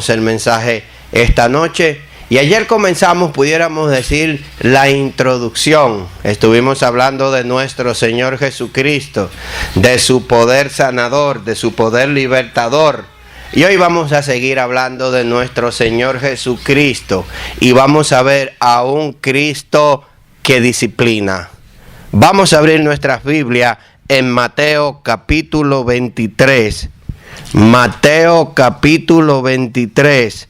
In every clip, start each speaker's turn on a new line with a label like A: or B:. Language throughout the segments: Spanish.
A: el mensaje esta noche. Y ayer comenzamos, pudiéramos decir, la introducción. Estuvimos hablando de nuestro Señor Jesucristo, de su poder sanador, de su poder libertador. Y hoy vamos a seguir hablando de nuestro Señor Jesucristo. Y vamos a ver a un Cristo que disciplina. Vamos a abrir nuestras Biblias en Mateo capítulo 23. Mateo capítulo 23.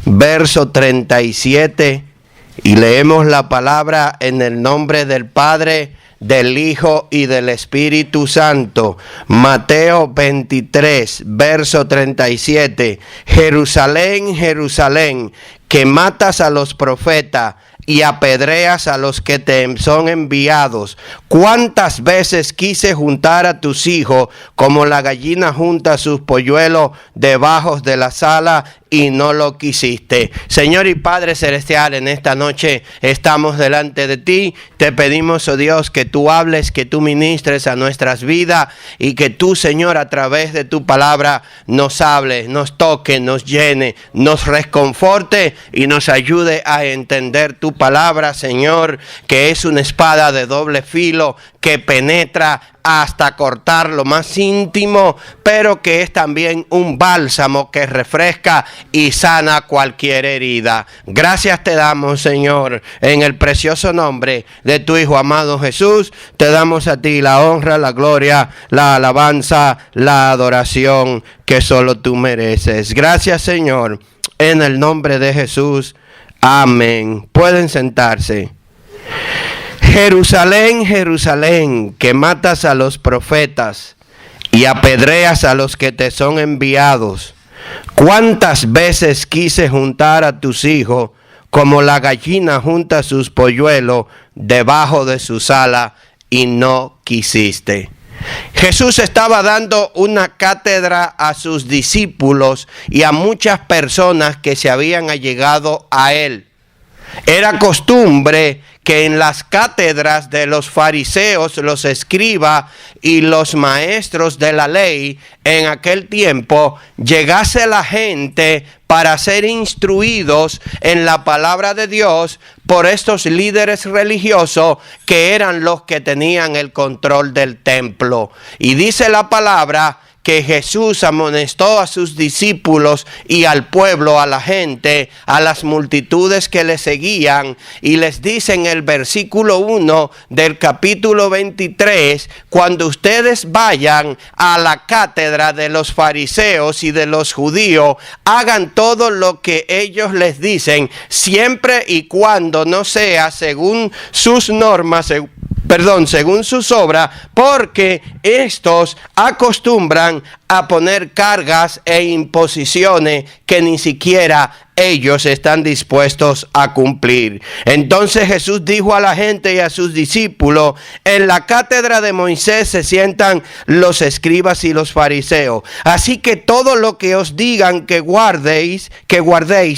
A: Verso 37, y leemos la palabra en el nombre del Padre, del Hijo y del Espíritu Santo. Mateo 23, verso 37. Jerusalén, Jerusalén, que matas a los profetas y apedreas a los que te son enviados. ¿Cuántas veces quise juntar a tus hijos como la gallina junta sus polluelos debajo de la sala y no lo quisiste? Señor y Padre Celestial, en esta noche estamos delante de ti. Te pedimos, oh Dios, que tú hables, que tú ministres a nuestras vidas y que tú, Señor, a través de tu palabra nos hable, nos toque, nos llene, nos reconforte y nos ayude a entender tu palabra, Señor, que es una espada de doble filo que penetra hasta cortar lo más íntimo, pero que es también un bálsamo que refresca y sana cualquier herida. Gracias te damos, Señor, en el precioso nombre de tu Hijo amado Jesús. Te damos a ti la honra, la gloria, la alabanza, la adoración que solo tú mereces. Gracias, Señor, en el nombre de Jesús. Amén. Pueden sentarse. Jerusalén, Jerusalén, que matas a los profetas y apedreas a los que te son enviados. ¿Cuántas veces quise juntar a tus hijos como la gallina junta sus polluelos debajo de su sala y no quisiste? Jesús estaba dando una cátedra a sus discípulos y a muchas personas que se habían allegado a él. Era costumbre que en las cátedras de los fariseos, los escribas y los maestros de la ley en aquel tiempo, llegase la gente para ser instruidos en la palabra de Dios por estos líderes religiosos que eran los que tenían el control del templo. Y dice la palabra que Jesús amonestó a sus discípulos y al pueblo, a la gente, a las multitudes que le seguían, y les dice en el versículo 1 del capítulo 23, cuando ustedes vayan a la cátedra de los fariseos y de los judíos, hagan todo lo que ellos les dicen, siempre y cuando no sea según sus normas, según sus obras, porque estos acostumbran a poner cargas e imposiciones que ni siquiera ellos están dispuestos a cumplir. Entonces Jesús dijo a la gente y a sus discípulos: en la cátedra de Moisés se sientan los escribas y los fariseos. Así que todo lo que os digan que guardéis,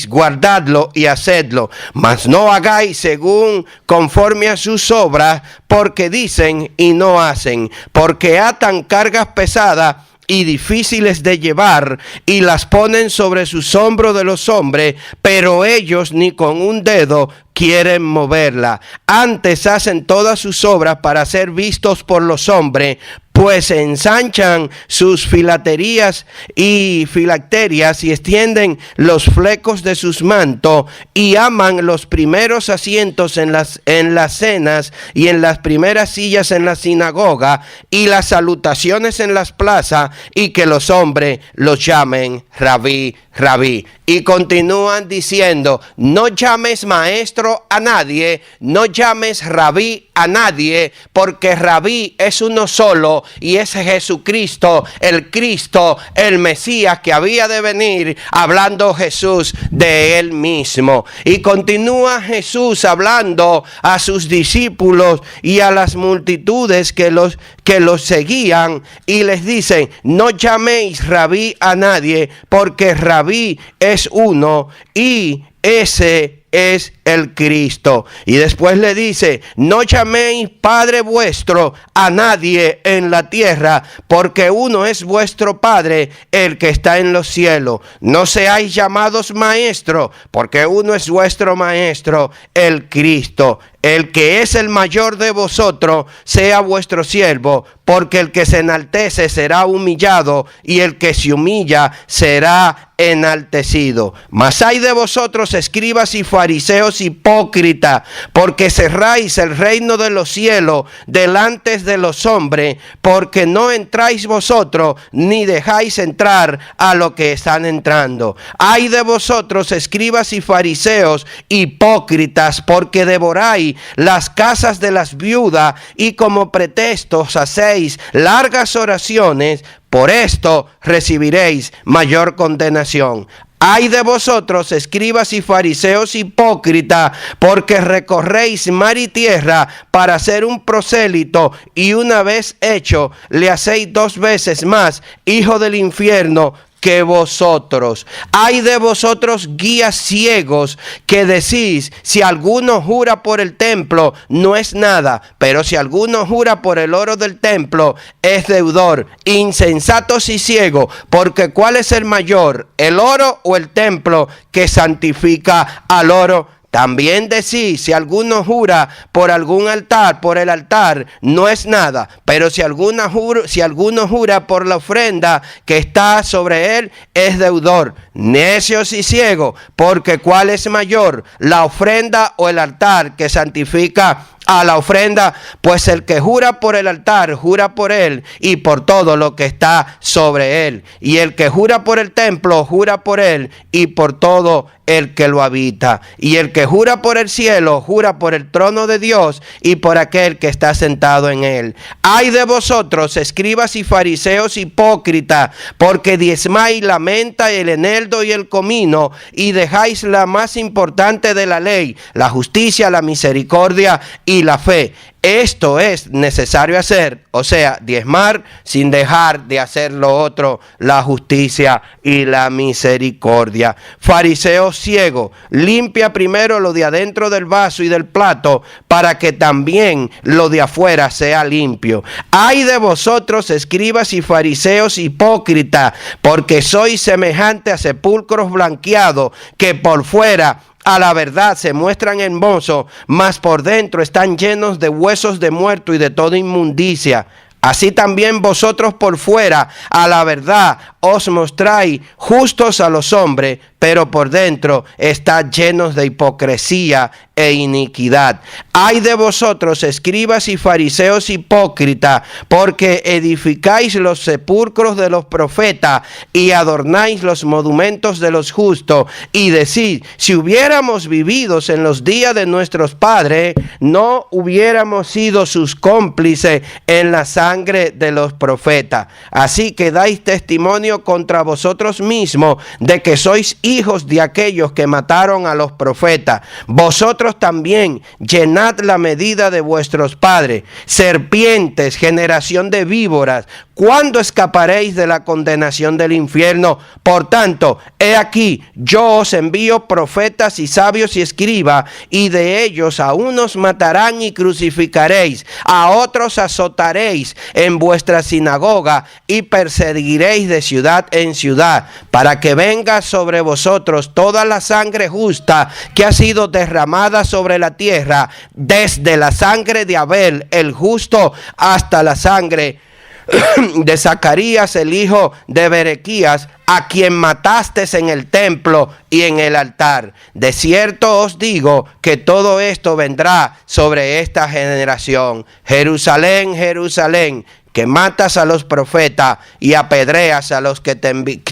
A: guardadlo y hacedlo. Mas no hagáis según conforme a sus obras, porque dicen y no hacen, porque atan cargas pesadas y difíciles de llevar, y las ponen sobre sus hombros de los hombres, pero ellos ni con un dedo quieren moverla. Antes hacen todas sus obras para ser vistos por los hombres, pues ensanchan sus filacterias y extienden los flecos de sus mantos, y aman los primeros asientos en las cenas y en las primeras sillas en la sinagoga y las salutaciones en las plazas, y que los hombres los llamen rabí, rabí. Y continúan diciendo: no llames maestro a nadie, no llames rabí a nadie, porque rabí es uno solo, y es Jesucristo, el Mesías que había de venir, hablando Jesús de él mismo. Y continúa Jesús hablando a sus discípulos y a las multitudes que los seguían, y les dice: no llaméis rabí a nadie, porque rabí es uno, y ese es el Cristo. Y después le dice: no llaméis Padre vuestro a nadie en la tierra, porque uno es vuestro Padre, el que está en los cielos. No seáis llamados maestro, porque uno es vuestro Maestro, el Cristo. El que es el mayor de vosotros sea vuestro siervo, porque el que se enaltece será humillado, y el que se humilla será enaltecido. Mas hay de vosotros, escribas y fariseos hipócritas, porque cerráis el reino de los cielos delante de los hombres, porque no entráis vosotros, ni dejáis entrar a los que están entrando. Hay de vosotros, escribas y fariseos hipócritas, porque devoráis las casas de las viudas, y como pretextos hacéis largas oraciones. Por esto recibiréis mayor condenación. Ay de vosotros, escribas y fariseos hipócritas, porque recorréis mar y tierra para hacer un prosélito, y una vez hecho, le hacéis 2 veces más hijo del infierno que vosotros. Ay de vosotros, guías ciegos, que decís: si alguno jura por el templo, no es nada, pero si alguno jura por el oro del templo, es deudor. Insensatos y ciegos, porque ¿cuál es el mayor, el oro o el templo que santifica al oro? También decís: si alguno jura por algún altar, por el altar, no es nada, pero si alguno jura por la ofrenda que está sobre él, es deudor. Necios y ciegos, porque ¿cuál es mayor, la ofrenda o el altar que santifica a la ofrenda? Pues el que jura por el altar, jura por él y por todo lo que está sobre él. Y el que jura por el templo, jura por él y por todo el que lo habita. Y el que jura por el cielo, jura por el trono de Dios y por aquel que está sentado en él. Ay de vosotros, escribas y fariseos hipócritas, porque diezmáis la menta, el eneldo y el comino, y dejáis la más importante de la ley, la justicia, la misericordia y la fe. Esto es necesario hacer, o sea, diezmar sin dejar de hacer lo otro, la justicia y la misericordia. Fariseo ciego, limpia primero lo de adentro del vaso y del plato, para que también lo de afuera sea limpio. Ay de vosotros, escribas y fariseos hipócritas, porque sois semejantes a sepulcros blanqueados, que por fuera a la verdad se muestran hermosos, mas por dentro están llenos de huesos de muerto y de toda inmundicia. Así también vosotros por fuera a la verdad os mostráis justos a los hombres, pero por dentro estáis llenos de hipocresía e iniquidad. Ay de vosotros, escribas y fariseos hipócritas, porque edificáis los sepulcros de los profetas y adornáis los monumentos de los justos, y decís: si hubiéramos vivido en los días de nuestros padres, no hubiéramos sido sus cómplices en la sangre de los profetas. Así que dais testimonio contra vosotros mismos de que sois hijos de aquellos que mataron a los profetas. Vosotros también llenad la medida de vuestros padres. Serpientes, generación de víboras, ¿cuándo escaparéis de la condenación del infierno? Por tanto, he aquí, yo os envío profetas y sabios y escribas, y de ellos a unos matarán y crucificaréis, a otros azotaréis en vuestra sinagoga y perseguiréis de ciudad en ciudad, para que venga sobre vosotros toda la sangre justa que ha sido derramada sobre la tierra, desde la sangre de Abel el justo hasta la sangre de Zacarías el hijo de Berequías, a quien mataste en el templo y en el altar. De cierto os digo que todo esto vendrá sobre esta generación. Jerusalén, Jerusalén, que matas a los profetas y apedreas a los que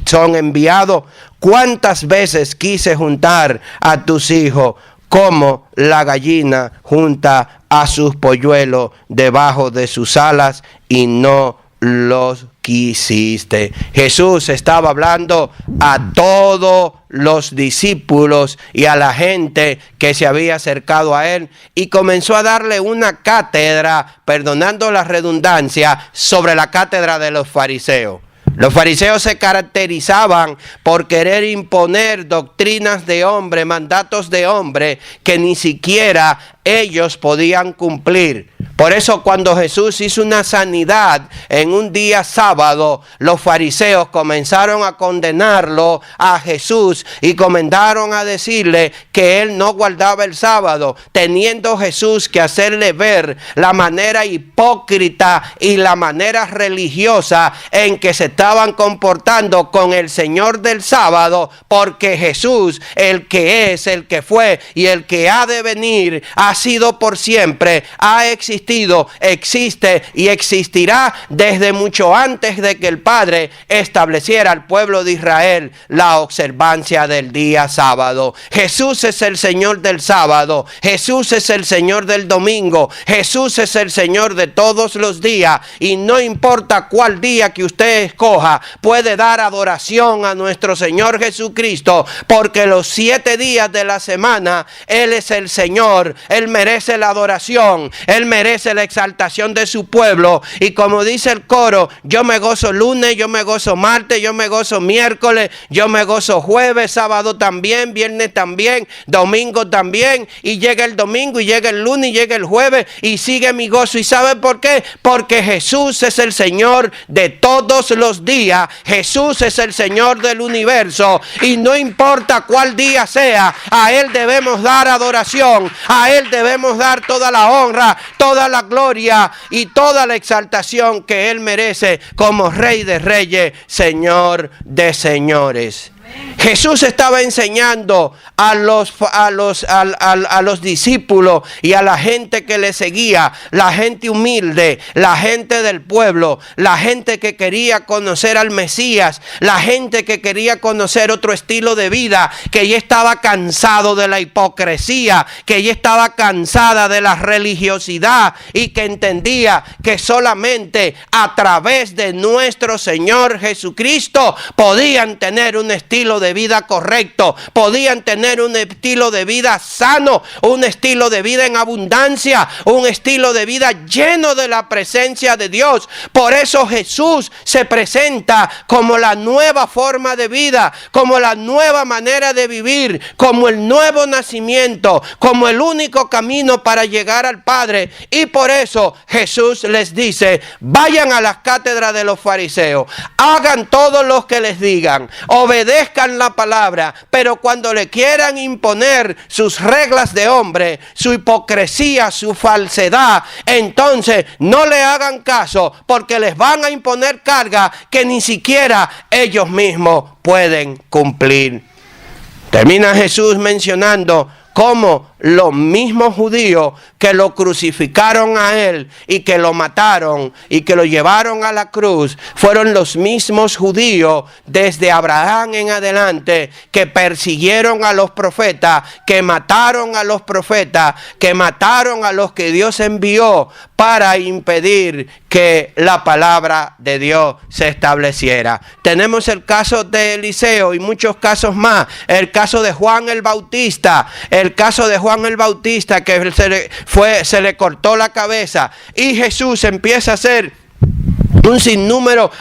A: son enviados. ¿Cuántas veces quise juntar a tus hijos como la gallina junta a sus polluelos debajo de sus alas, y no los quisiste? Jesús estaba hablando a todos los discípulos y a la gente que se había acercado a él, y comenzó a darle una cátedra, perdonando la redundancia, sobre la cátedra de los fariseos. Los fariseos se caracterizaban por querer imponer doctrinas de hombre, mandatos de hombre que ni siquiera ellos podían cumplir. Por eso cuando Jesús hizo una sanidad en un día sábado, los fariseos comenzaron a condenarlo a Jesús y comenzaron a decirle que él no guardaba el sábado, teniendo Jesús que hacerle ver la manera hipócrita y la manera religiosa en que se estaban comportando con el Señor del sábado, porque Jesús, el que es, el que fue y el que ha de venir, ha sido por siempre, ha existido, existe y existirá desde mucho antes de que el Padre estableciera al pueblo de Israel la observancia del día sábado. Jesús es el Señor del sábado, Jesús es el Señor del domingo, Jesús es el Señor de todos los días, y no importa cuál día que usted escoja, puede dar adoración a nuestro Señor Jesucristo, porque los 7 días de la semana Él es el Señor. Él merece la adoración, Él merece la exaltación de su pueblo. Y como dice el coro, yo me gozo lunes, yo me gozo martes, yo me gozo miércoles, yo me gozo jueves, sábado también, viernes también, domingo también, y llega el domingo y llega el lunes y llega el jueves y sigue mi gozo. ¿Y sabe por qué? Porque Jesús es el Señor de todos los días, Jesús es el Señor del universo, y no importa cuál día sea, a Él debemos dar adoración, a Él debemos dar toda la honra, toda la gloria y toda la exaltación que Él merece como Rey de Reyes, Señor de señores. Jesús estaba enseñando a los discípulos y a la gente que le seguía, la gente humilde, la gente del pueblo, la gente que quería conocer al Mesías, la gente que quería conocer otro estilo de vida, que ya estaba cansado de la hipocresía, que ya estaba cansada de la religiosidad y que entendía que solamente a través de nuestro Señor Jesucristo podían tener un estilo de vida correcto, podían tener un estilo de vida sano, un estilo de vida en abundancia, un estilo de vida lleno de la presencia de Dios. Por eso Jesús se presenta como la nueva forma de vida, como la nueva manera de vivir, como el nuevo nacimiento, como el único camino para llegar al Padre. Y por eso Jesús les dice: vayan a las cátedras de los fariseos, hagan todo lo que les digan, obedezcan la palabra, pero cuando le quieran imponer sus reglas de hombre, su hipocresía, su falsedad, entonces no le hagan caso, porque les van a imponer carga que ni siquiera ellos mismos pueden cumplir. Termina Jesús mencionando cómo los mismos judíos que lo crucificaron a él y que lo mataron y que lo llevaron a la cruz, fueron los mismos judíos desde Abraham en adelante que persiguieron a los profetas, que mataron a los profetas, que mataron a los que Dios envió para impedir que la palabra de Dios se estableciera. Tenemos el caso de Eliseo y muchos casos más. El caso de Juan el Bautista, el caso de Juan el Bautista, que se le cortó la cabeza, y Jesús empieza a hacer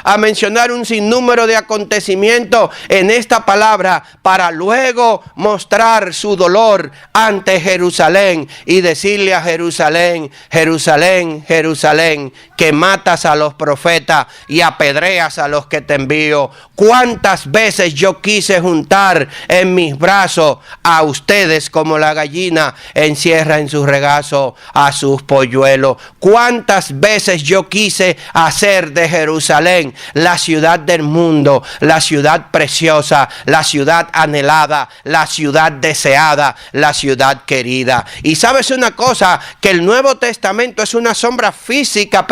A: a mencionar un sinnúmero de acontecimientos en esta palabra, para luego mostrar su dolor ante Jerusalén y decirle a Jerusalén: Jerusalén, Jerusalén, que matas a los profetas y apedreas a los que te envío. ¿Cuántas veces yo quise juntar en mis brazos a ustedes como la gallina encierra en su regazo a sus polluelos? ¿Cuántas veces yo quise hacer de Jerusalén la ciudad del mundo, la ciudad preciosa, la ciudad anhelada, la ciudad deseada, la ciudad querida? Y sabes una cosa, que el Nuevo Testamento es una sombra física,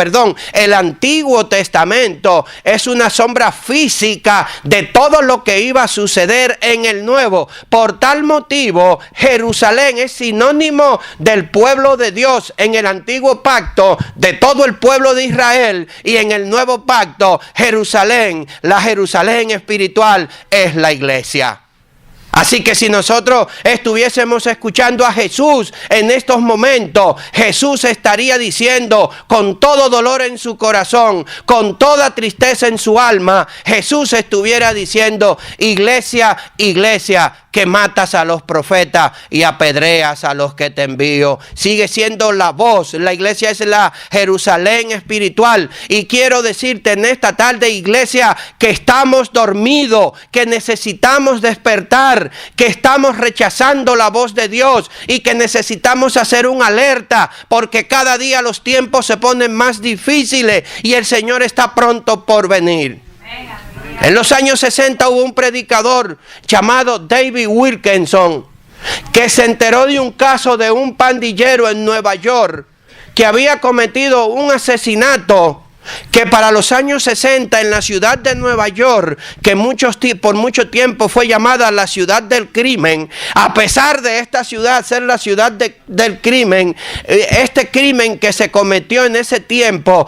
A: el Antiguo Testamento es una sombra física de todo lo que iba a suceder en el Nuevo. Por tal motivo, Jerusalén es sinónimo del pueblo de Dios en el Antiguo Pacto, de todo el pueblo de Israel, y en el Nuevo Pacto, Jerusalén, la Jerusalén espiritual, es la iglesia. Así que si nosotros estuviésemos escuchando a Jesús en estos momentos, Jesús estaría diciendo con todo dolor en su corazón, con toda tristeza en su alma, Jesús estuviera diciendo: iglesia, iglesia, que matas a los profetas y apedreas a los que te envío. Sigue siendo la voz. La iglesia es la Jerusalén espiritual. Y quiero decirte en esta tarde, iglesia, que estamos dormidos, que necesitamos despertar, que estamos rechazando la voz de Dios y que necesitamos hacer una alerta, porque cada día los tiempos se ponen más difíciles y el Señor está pronto por venir. En los años 60 hubo un predicador llamado David Wilkerson que se enteró de un caso de un pandillero en Nueva York que había cometido un asesinato que para los años 60 en la ciudad de Nueva York, que por mucho tiempo fue llamada la ciudad del crimen, a pesar de esta ciudad ser la ciudad del crimen, este crimen que se cometió en ese tiempo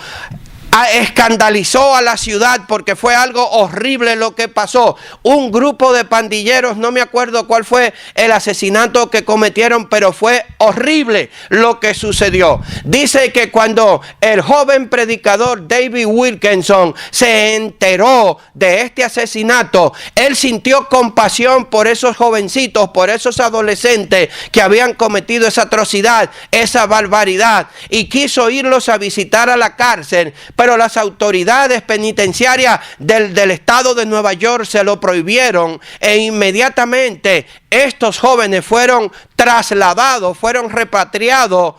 A: escandalizó a la ciudad porque fue algo horrible lo que pasó. Un grupo de pandilleros, no me acuerdo cuál fue el asesinato que cometieron, pero fue horrible lo que sucedió. Dice que cuando el joven predicador David Wilkerson se enteró de este asesinato, él sintió compasión por esos jovencitos, por esos adolescentes que habían cometido esa atrocidad, esa barbaridad, y quiso irlos a visitar a la cárcel, pero las autoridades penitenciarias del estado de Nueva York se lo prohibieron e inmediatamente estos jóvenes fueron trasladados, fueron repatriados,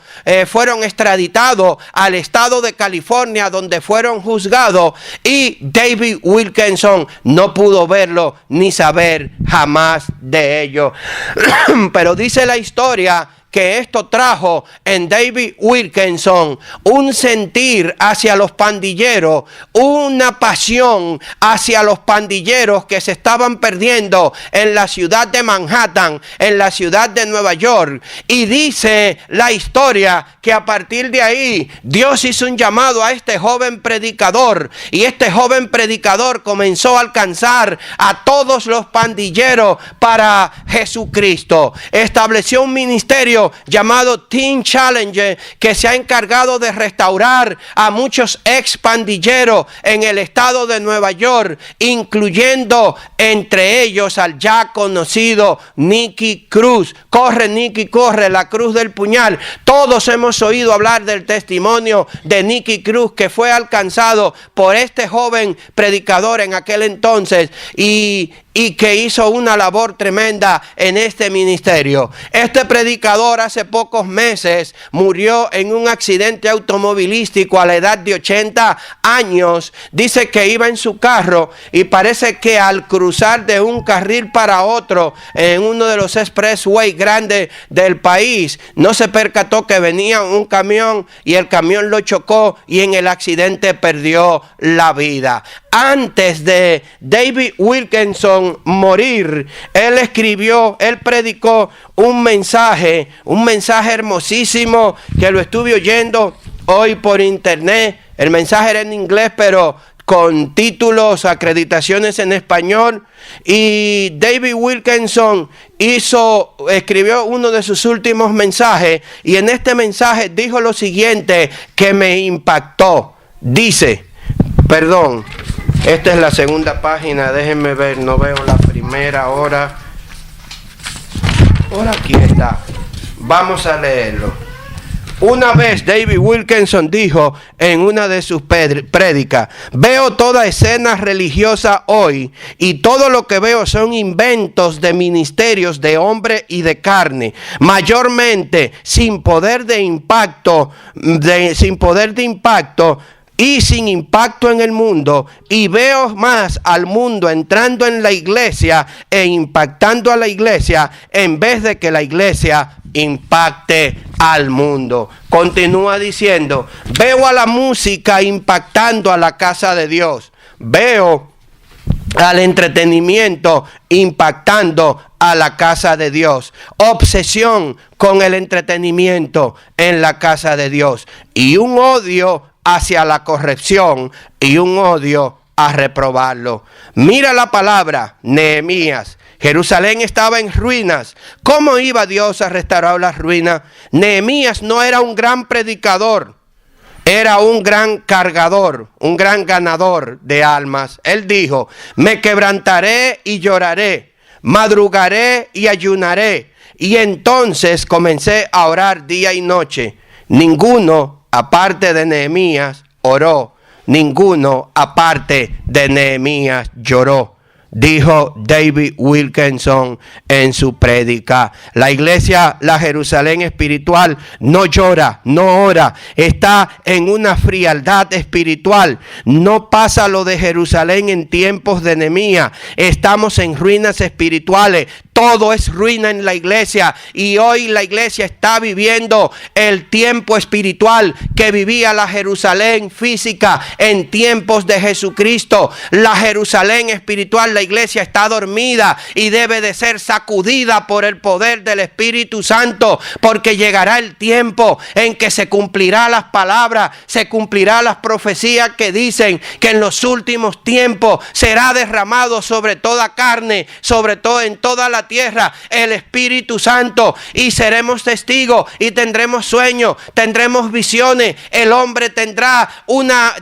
A: fueron extraditados al estado de California, donde fueron juzgados, y David Wilkerson no pudo verlo ni saber jamás de ello. Pero dice la historia que esto trajo en David Wilkerson un sentir hacia los pandilleros, una pasión hacia los pandilleros que se estaban perdiendo en la ciudad de Manhattan, en la ciudad de Nueva York. Y dice la historia que a partir de ahí Dios hizo un llamado a este joven predicador, y este joven predicador comenzó a alcanzar a todos los pandilleros para Jesucristo. Estableció un ministerio llamado Teen Challenge, que se ha encargado de restaurar a muchos ex pandilleros en el estado de Nueva York, incluyendo entre ellos al ya conocido Nicky Cruz. Corre, Nicky, corre, la cruz del puñal. Todos hemos oído hablar del testimonio de Nicky Cruz, que fue alcanzado por este joven predicador en aquel entonces y que hizo una labor tremenda en este ministerio. Este predicador hace pocos meses murió en un accidente automovilístico a la edad de 80 años. Dice que iba en su carro y parece que al cruzar de un carril para otro en uno de los expressways grandes del país, no se percató que venía un camión y el camión lo chocó y en el accidente perdió la vida. Antes de David Wilkerson morir, él predicó un mensaje hermosísimo que lo estuve oyendo hoy por internet. El mensaje era en inglés, pero con títulos, acreditaciones en español. Y David Wilkerson escribió uno de sus últimos mensajes, y en este mensaje dijo lo siguiente que me impactó. Dice, perdón, esta es la segunda página, déjenme ver, no veo la primera ahora. Ahora aquí está. Vamos a leerlo. Una vez David Wilkerson dijo en una de sus prédicas: veo toda escena religiosa hoy y todo lo que veo son inventos de ministerios de hombre y de carne, mayormente sin poder de impacto y sin impacto en el mundo, y veo más al mundo entrando en la iglesia e impactando a la iglesia en vez de que la iglesia impacte al mundo. Continúa diciendo: veo a la música impactando a la casa de Dios, veo al entretenimiento impactando a la casa de Dios, obsesión con el entretenimiento en la casa de Dios, y un odio hacia la corrección y un odio a reprobarlo. Mira la palabra, Nehemías. Jerusalén estaba en ruinas. ¿Cómo iba Dios a restaurar las ruinas? Nehemías no era un gran predicador, era un gran cargador, un gran ganador de almas. Él dijo: me quebrantaré y lloraré, madrugaré y ayunaré. Y entonces comencé a orar día y noche. Ninguno, aparte de Nehemías, oró. Ninguno, aparte de Nehemías, lloró. Dijo David Wilkerson en su prédica. La iglesia, la Jerusalén espiritual, no llora, no ora, está en una frialdad espiritual. No pasa lo de Jerusalén en tiempos de Nehemías. Estamos en ruinas espirituales. Todo es ruina en la iglesia, y hoy la iglesia está viviendo el tiempo espiritual que vivía la Jerusalén física en tiempos de Jesucristo. La Jerusalén espiritual, la iglesia está dormida y debe de ser sacudida por el poder del Espíritu Santo, porque llegará el tiempo en que se cumplirá las palabras, se cumplirá las profecías que dicen que en los últimos tiempos será derramado sobre toda carne, sobre todo en toda la tierra, el Espíritu Santo, y seremos testigos y tendremos sueños, tendremos visiones. El hombre tendrá una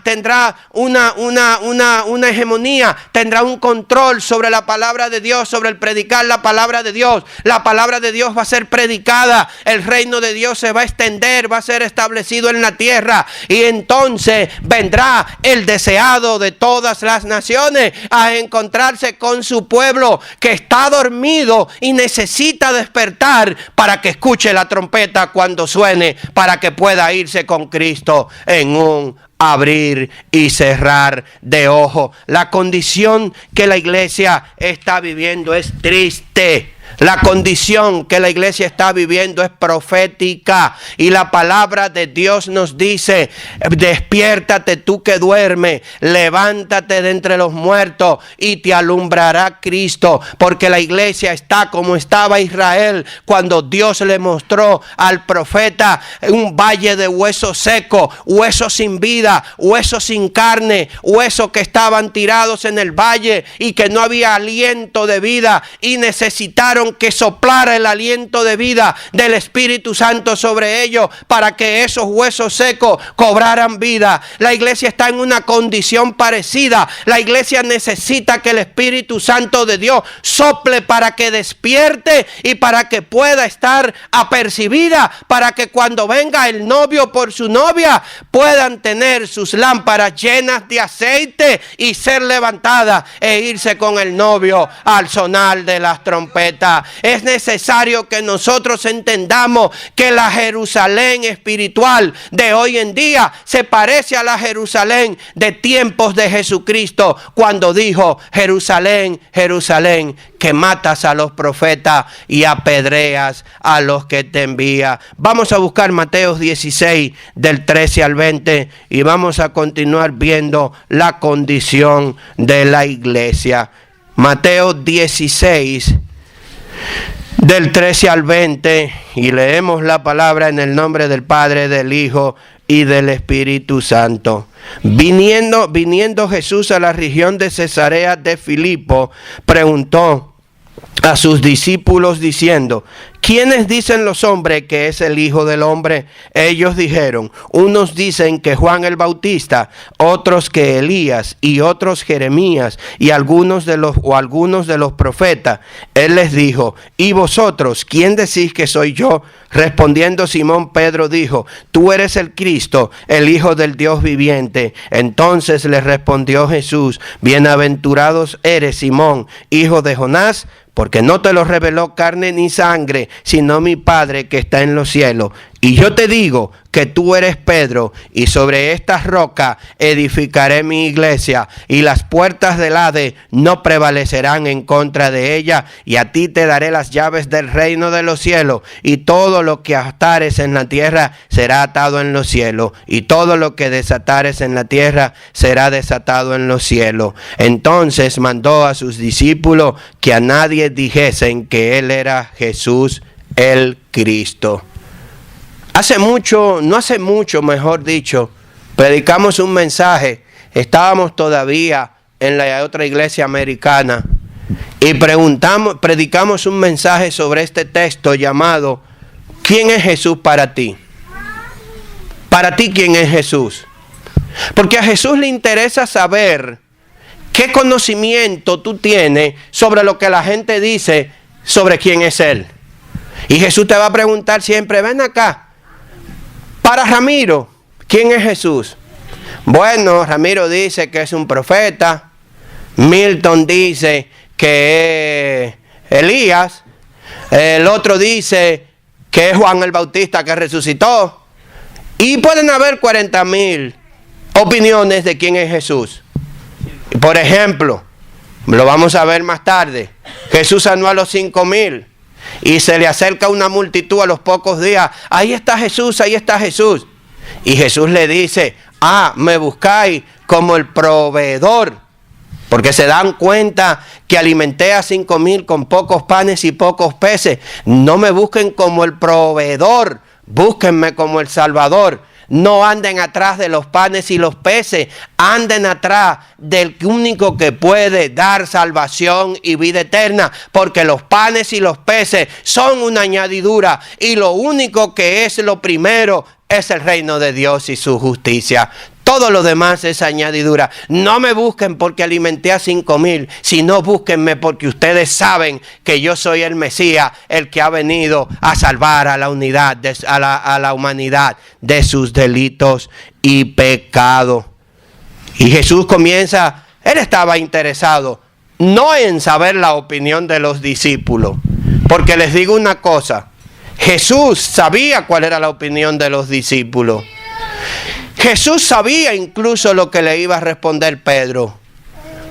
A: hegemonía, tendrá un control sobre la palabra de Dios, sobre el predicar la palabra de Dios. La palabra de Dios va a ser predicada, el reino de Dios se va a extender, va a ser establecido en la tierra, y entonces vendrá el deseado de todas las naciones a encontrarse con su pueblo que está dormido y necesita despertar para que escuche la trompeta cuando suene, para que pueda irse con Cristo en un abrir y cerrar de ojos. La condición que la iglesia está viviendo es triste. La condición que la iglesia está viviendo es profética, y la palabra de Dios nos dice: despiértate tú que duermes, levántate de entre los muertos y te alumbrará Cristo. Porque la iglesia está como estaba Israel cuando Dios le mostró al profeta un valle de huesos secos, huesos sin vida, huesos sin carne, huesos que estaban tirados en el valle y que no había aliento de vida, y necesitaron que soplara el aliento de vida del Espíritu Santo sobre ellos para que esos huesos secos cobraran vida. La iglesia está en una condición parecida. La iglesia necesita que el Espíritu Santo de Dios sople para que despierte y para que pueda estar apercibida, para que cuando venga el novio por su novia puedan tener sus lámparas llenas de aceite y ser levantadas e irse con el novio al sonar de las trompetas. Es necesario que nosotros entendamos que la Jerusalén espiritual de hoy en día se parece a la Jerusalén de tiempos de Jesucristo, cuando dijo: Jerusalén, Jerusalén, que matas a los profetas y apedreas a los que te envía. Vamos a buscar Mateo 16 del 13 al 20 y vamos a continuar viendo la condición de la iglesia. Mateo 16 del 13 al 20, y leemos la palabra en el nombre del Padre, del Hijo y del Espíritu Santo. Viniendo Jesús a la región de Cesarea de Filipo, preguntó a sus discípulos diciendo: ¿quiénes dicen los hombres que es el Hijo del Hombre? Ellos dijeron: unos dicen que Juan el Bautista, otros que Elías, y otros Jeremías, y algunos de los profetas. Él les dijo: ¿y vosotros quién decís que soy yo? Respondiendo Simón Pedro dijo: tú eres el Cristo, el Hijo del Dios viviente. Entonces le respondió Jesús: bienaventurados eres, Simón, hijo de Jonás, porque no te lo reveló carne ni sangre, sino mi Padre que está en los cielos. Y yo te digo que tú eres Pedro, y sobre esta roca edificaré mi iglesia, y las puertas del Hades no prevalecerán en contra de ella. Y a ti te daré las llaves del reino de los cielos, y todo lo que atares en la tierra será atado en los cielos, y todo lo que desatares en la tierra será desatado en los cielos. Entonces mandó a sus discípulos que a nadie dijesen que él era Jesús el Cristo. No hace mucho, mejor dicho, predicamos un mensaje. Estábamos todavía en la otra iglesia americana y predicamos un mensaje sobre este texto llamado ¿quién es Jesús para ti? Para ti, ¿quién es Jesús? Porque a Jesús le interesa saber qué conocimiento tú tienes sobre lo que la gente dice sobre quién es Él. Y Jesús te va a preguntar siempre, ven acá, para Ramiro, ¿quién es Jesús? Bueno, Ramiro dice que es un profeta, Milton dice que es Elías, el otro dice que es Juan el Bautista que resucitó, y pueden haber 40,000 opiniones de quién es Jesús. Por ejemplo, lo vamos a ver más tarde, Jesús sanó a los 5,000 y se le acerca una multitud a los pocos días, ahí está Jesús, ahí está Jesús. Y Jesús le dice, me buscáis como el proveedor, porque se dan cuenta que alimenté a 5,000 con pocos panes y pocos peces. No me busquen como el proveedor, búsquenme como el Salvador. No anden atrás de los panes y los peces, anden atrás del único que puede dar salvación y vida eterna, porque los panes y los peces son una añadidura y lo único que es lo primero es el reino de Dios y su justicia. Todo lo demás es añadidura. No me busquen porque alimenté a 5,000, sino búsquenme porque ustedes saben que yo soy el Mesías, el que ha venido a salvar a la humanidad de sus delitos y pecados. Y Jesús comienza, él estaba interesado no en saber la opinión de los discípulos, porque les digo una cosa, Jesús sabía cuál era la opinión de los discípulos. Jesús sabía incluso lo que le iba a responder Pedro,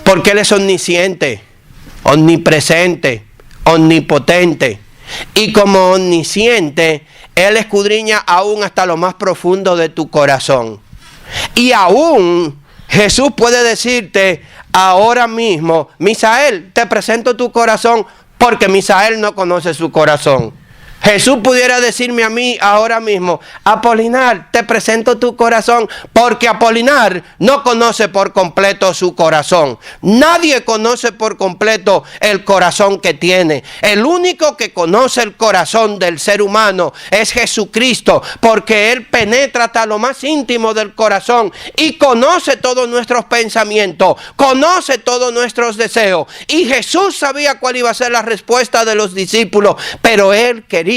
A: porque Él es omnisciente, omnipresente, omnipotente. Y como omnisciente, Él escudriña aún hasta lo más profundo de tu corazón. Y aún Jesús puede decirte ahora mismo, Misael, te presento tu corazón, porque Misael no conoce su corazón. Jesús pudiera decirme a mí ahora mismo, Apolinar, te presento tu corazón, porque Apolinar no conoce por completo su corazón. Nadie conoce por completo el corazón que tiene. El único que conoce el corazón del ser humano es Jesucristo, porque Él penetra hasta lo más íntimo del corazón y conoce todos nuestros pensamientos, conoce todos nuestros deseos. Y Jesús sabía cuál iba a ser la respuesta de los discípulos, pero Él quería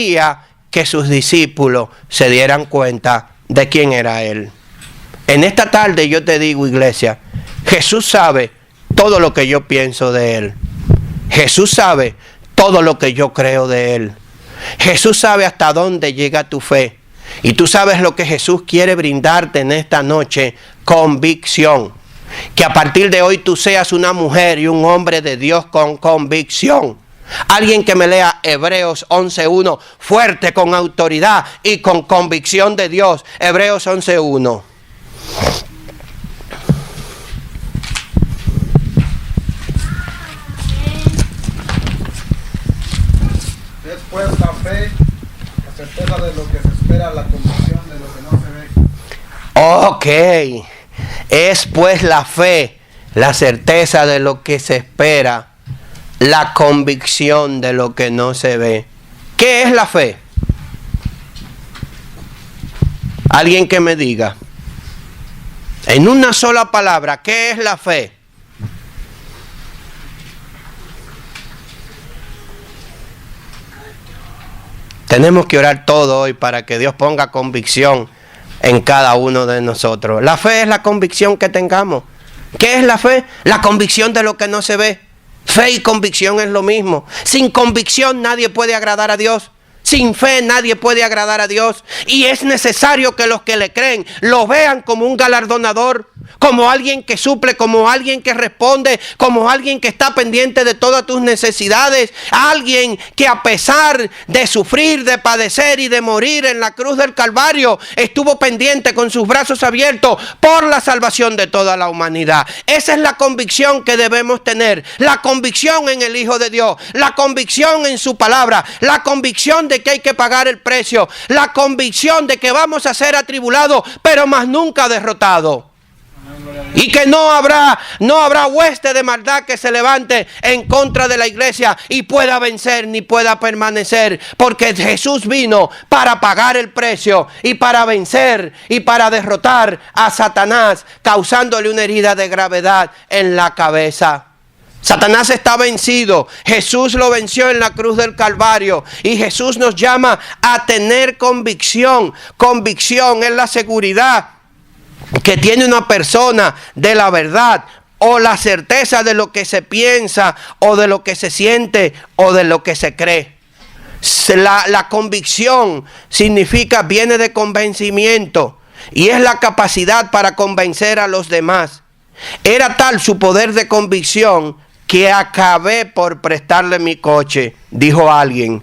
A: que sus discípulos se dieran cuenta de quién era Él. En esta tarde yo te digo, iglesia, Jesús sabe todo lo que yo pienso de Él. Jesús sabe todo lo que yo creo de Él. Jesús sabe hasta dónde llega tu fe. Y tú sabes lo que Jesús quiere brindarte en esta noche, convicción. Que a partir de hoy tú seas una mujer y un hombre de Dios con convicción. Alguien que me lea Hebreos 11:1 fuerte, con autoridad y con convicción de Dios. Hebreos 11:1.
B: Después la fe, la certeza de lo que se espera, la convicción de lo que no se ve.
A: Ok, es pues la fe, la certeza de lo que se espera, la convicción de lo que no se ve. ¿Qué es la fe? Alguien que me diga, en una sola palabra, ¿qué es la fe? Tenemos que orar todo hoy para que Dios ponga convicción en cada uno de nosotros. La fe es la convicción que tengamos. ¿Qué es la fe? La convicción de lo que no se ve. Fe y convicción es lo mismo. Sin convicción nadie puede agradar a Dios. Sin fe nadie puede agradar a Dios. Y es necesario que los que le creen lo vean como un galardonador, como alguien que suple, como alguien que responde, como alguien que está pendiente de todas tus necesidades, alguien que a pesar de sufrir, de padecer y de morir en la cruz del Calvario, estuvo pendiente con sus brazos abiertos por la salvación de toda la humanidad. Esa es la convicción que debemos tener, la convicción en el Hijo de Dios, la convicción en su palabra, la convicción de que hay que pagar el precio, la convicción de que vamos a ser atribulados, pero más nunca derrotados. Y que no habrá hueste de maldad que se levante en contra de la iglesia y pueda vencer ni pueda permanecer. Porque Jesús vino para pagar el precio y para vencer y para derrotar a Satanás, causándole una herida de gravedad en la cabeza. Satanás está vencido. Jesús lo venció en la cruz del Calvario. Y Jesús nos llama a tener convicción. Convicción es la seguridad que tiene una persona de la verdad, o la certeza de lo que se piensa, o de lo que se siente, o de lo que se cree. La convicción viene de convencimiento, y es la capacidad para convencer a los demás. Era tal su poder de convicción que acabé por prestarle mi coche, dijo alguien.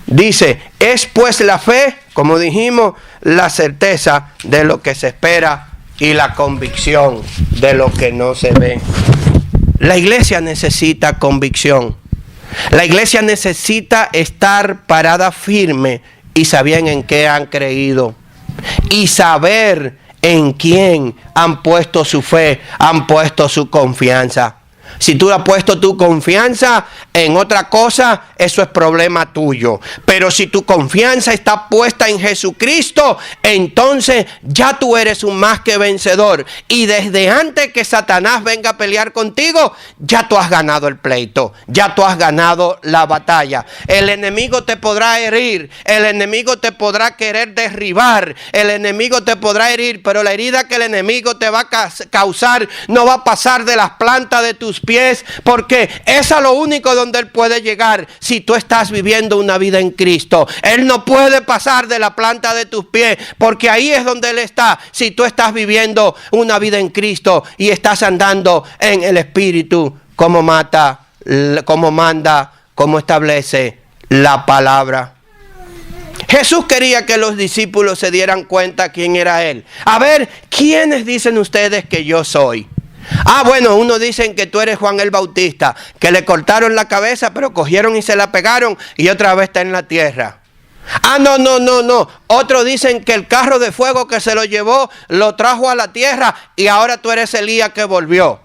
A: Dice, es pues la fe, como dijimos, la certeza de lo que se espera y la convicción de lo que no se ve. La iglesia necesita convicción. La iglesia necesita estar parada firme y saber en qué han creído. Y saber en quién han puesto su fe, han puesto su confianza. Si tú has puesto tu confianza en otra cosa, eso es problema tuyo. Pero si tu confianza está puesta en Jesucristo, entonces ya tú eres un más que vencedor. Y desde antes que Satanás venga a pelear contigo, ya tú has ganado el pleito. Ya tú has ganado la batalla. El enemigo te podrá herir. El enemigo te podrá querer derribar. El enemigo te podrá herir. Pero la herida que el enemigo te va a causar no va a pasar de las plantas de tus pies, porque es a lo único donde él puede llegar si tú estás viviendo una vida en Cristo. Él no puede pasar de la planta de tus pies, porque ahí es donde él está, si tú estás viviendo una vida en Cristo y estás andando en el Espíritu, como manda, como establece la palabra. Jesús quería que los discípulos se dieran cuenta quién era él. A ver, ¿quiénes dicen ustedes que yo soy? Bueno, unos dicen que tú eres Juan el Bautista, que le cortaron la cabeza, pero cogieron y se la pegaron y otra vez está en la tierra. No. Otros dicen que el carro de fuego que se lo llevó, lo trajo a la tierra y ahora tú eres Elías que volvió.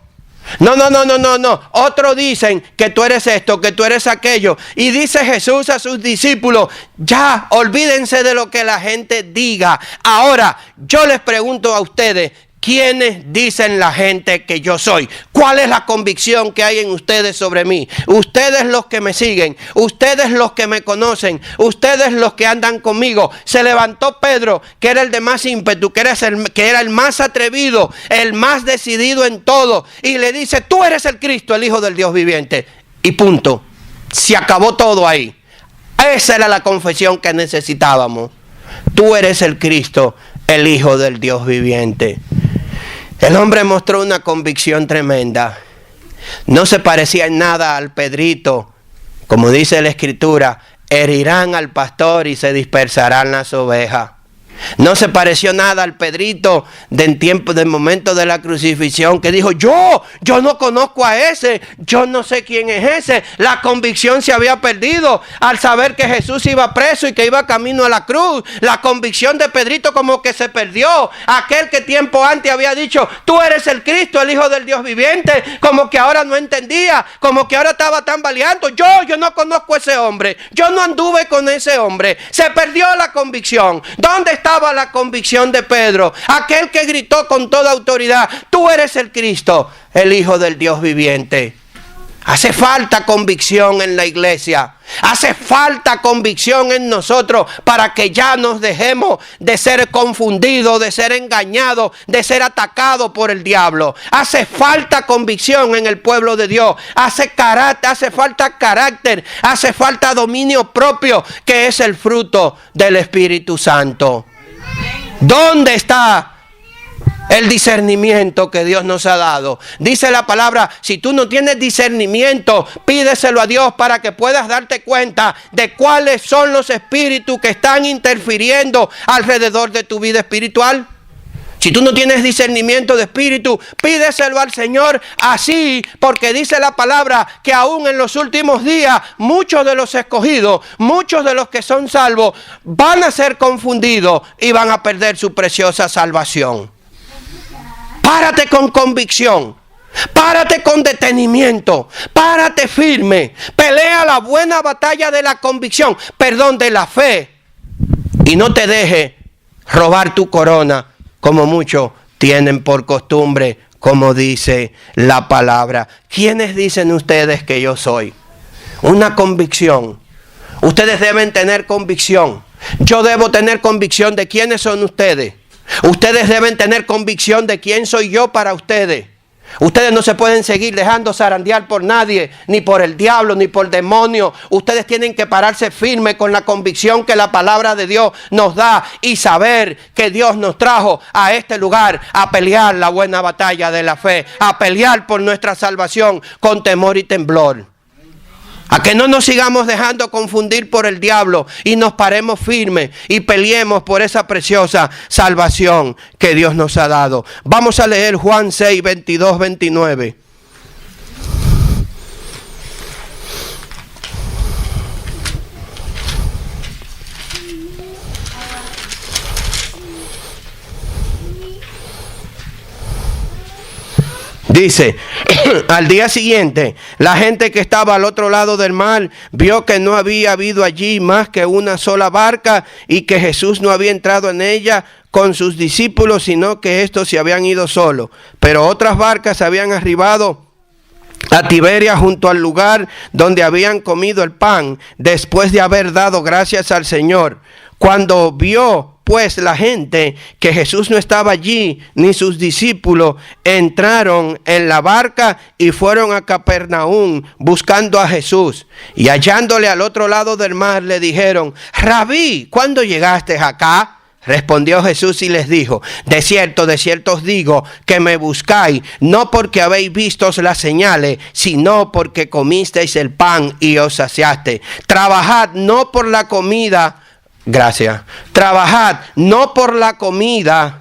A: No. Otros dicen que tú eres esto, que tú eres aquello. Y dice Jesús a sus discípulos, ya, olvídense de lo que la gente diga. Ahora, yo les pregunto a ustedes, ¿quiénes dicen la gente que yo soy? ¿Cuál es la convicción que hay en ustedes sobre mí? Ustedes los que me siguen, ustedes los que me conocen, ustedes los que andan conmigo. Se levantó Pedro, que era el de más ímpetu, que era el más atrevido, el más decidido en todo. Y le dice, tú eres el Cristo, el Hijo del Dios viviente. Y punto. Se acabó todo ahí. Esa era la confesión que necesitábamos. Tú eres el Cristo, el Hijo del Dios viviente. El hombre mostró una convicción tremenda. No se parecía en nada al Pedrito. Como dice la Escritura, herirán al pastor y se dispersarán las ovejas. No se pareció nada al Pedrito del momento de la crucifixión, que dijo, yo no conozco a ese, yo no sé quién es ese. La convicción se había perdido al saber que Jesús iba preso y que iba camino a la cruz. La convicción de Pedrito como que se perdió. Aquel que tiempo antes había dicho, tú eres el Cristo, el Hijo del Dios viviente, como que ahora no entendía, como que ahora estaba tambaleando. Yo no conozco a ese hombre, yo no anduve con ese hombre. Se perdió la convicción. ¿Dónde estaba la convicción de Pedro? Aquel que gritó con toda autoridad, tú eres el Cristo, el Hijo del Dios viviente. Hace falta convicción en la iglesia. Hace falta convicción en nosotros para que ya nos dejemos de ser confundidos, de ser engañados, de ser atacados por el diablo. Hace falta convicción en el pueblo de Dios. Hace falta carácter, hace falta dominio propio, que es el fruto del Espíritu Santo. ¿Dónde está el discernimiento que Dios nos ha dado? Dice la palabra, si tú no tienes discernimiento, pídeselo a Dios para que puedas darte cuenta de cuáles son los espíritus que están interfiriendo alrededor de tu vida espiritual. Si tú no tienes discernimiento de espíritu, pídeselo al Señor así, porque dice la palabra que aún en los últimos días, muchos de los escogidos, muchos de los que son salvos, van a ser confundidos y van a perder su preciosa salvación. Párate con convicción. Párate con detenimiento, párate firme, pelea la buena batalla de la convicción, de la fe, y no te deje robar tu corona como muchos tienen por costumbre, como dice la palabra. ¿Quiénes dicen ustedes que yo soy? Una convicción. Ustedes deben tener convicción. Yo debo tener convicción de quiénes son ustedes. Ustedes deben tener convicción de quién soy yo para ustedes. Ustedes no se pueden seguir dejando zarandear por nadie, ni por el diablo, ni por el demonio. Ustedes tienen que pararse firme con la convicción que la palabra de Dios nos da y saber que Dios nos trajo a este lugar a pelear la buena batalla de la fe, a pelear por nuestra salvación con temor y temblor. A que no nos sigamos dejando confundir por el diablo y nos paremos firmes y peleemos por esa preciosa salvación que Dios nos ha dado. Vamos a leer Juan 6, 22, 29. Dice, al día siguiente, la gente que estaba al otro lado del mar vio que no había habido allí más que una sola barca y que Jesús no había entrado en ella con sus discípulos, sino que estos se habían ido solos. Pero otras barcas habían arribado a Tiberia junto al lugar donde habían comido el pan, después de haber dado gracias al Señor. Cuando vio pues la gente que Jesús no estaba allí, ni sus discípulos, entraron en la barca y fueron a Capernaum buscando a Jesús. Y hallándole al otro lado del mar, le dijeron: Rabí, ¿cuándo llegaste acá? Respondió Jesús y les dijo: de cierto os digo que me buscáis, no porque habéis visto las señales, sino porque comisteis el pan y os saciasteis. Trabajad no por la comida. Trabajad no por la comida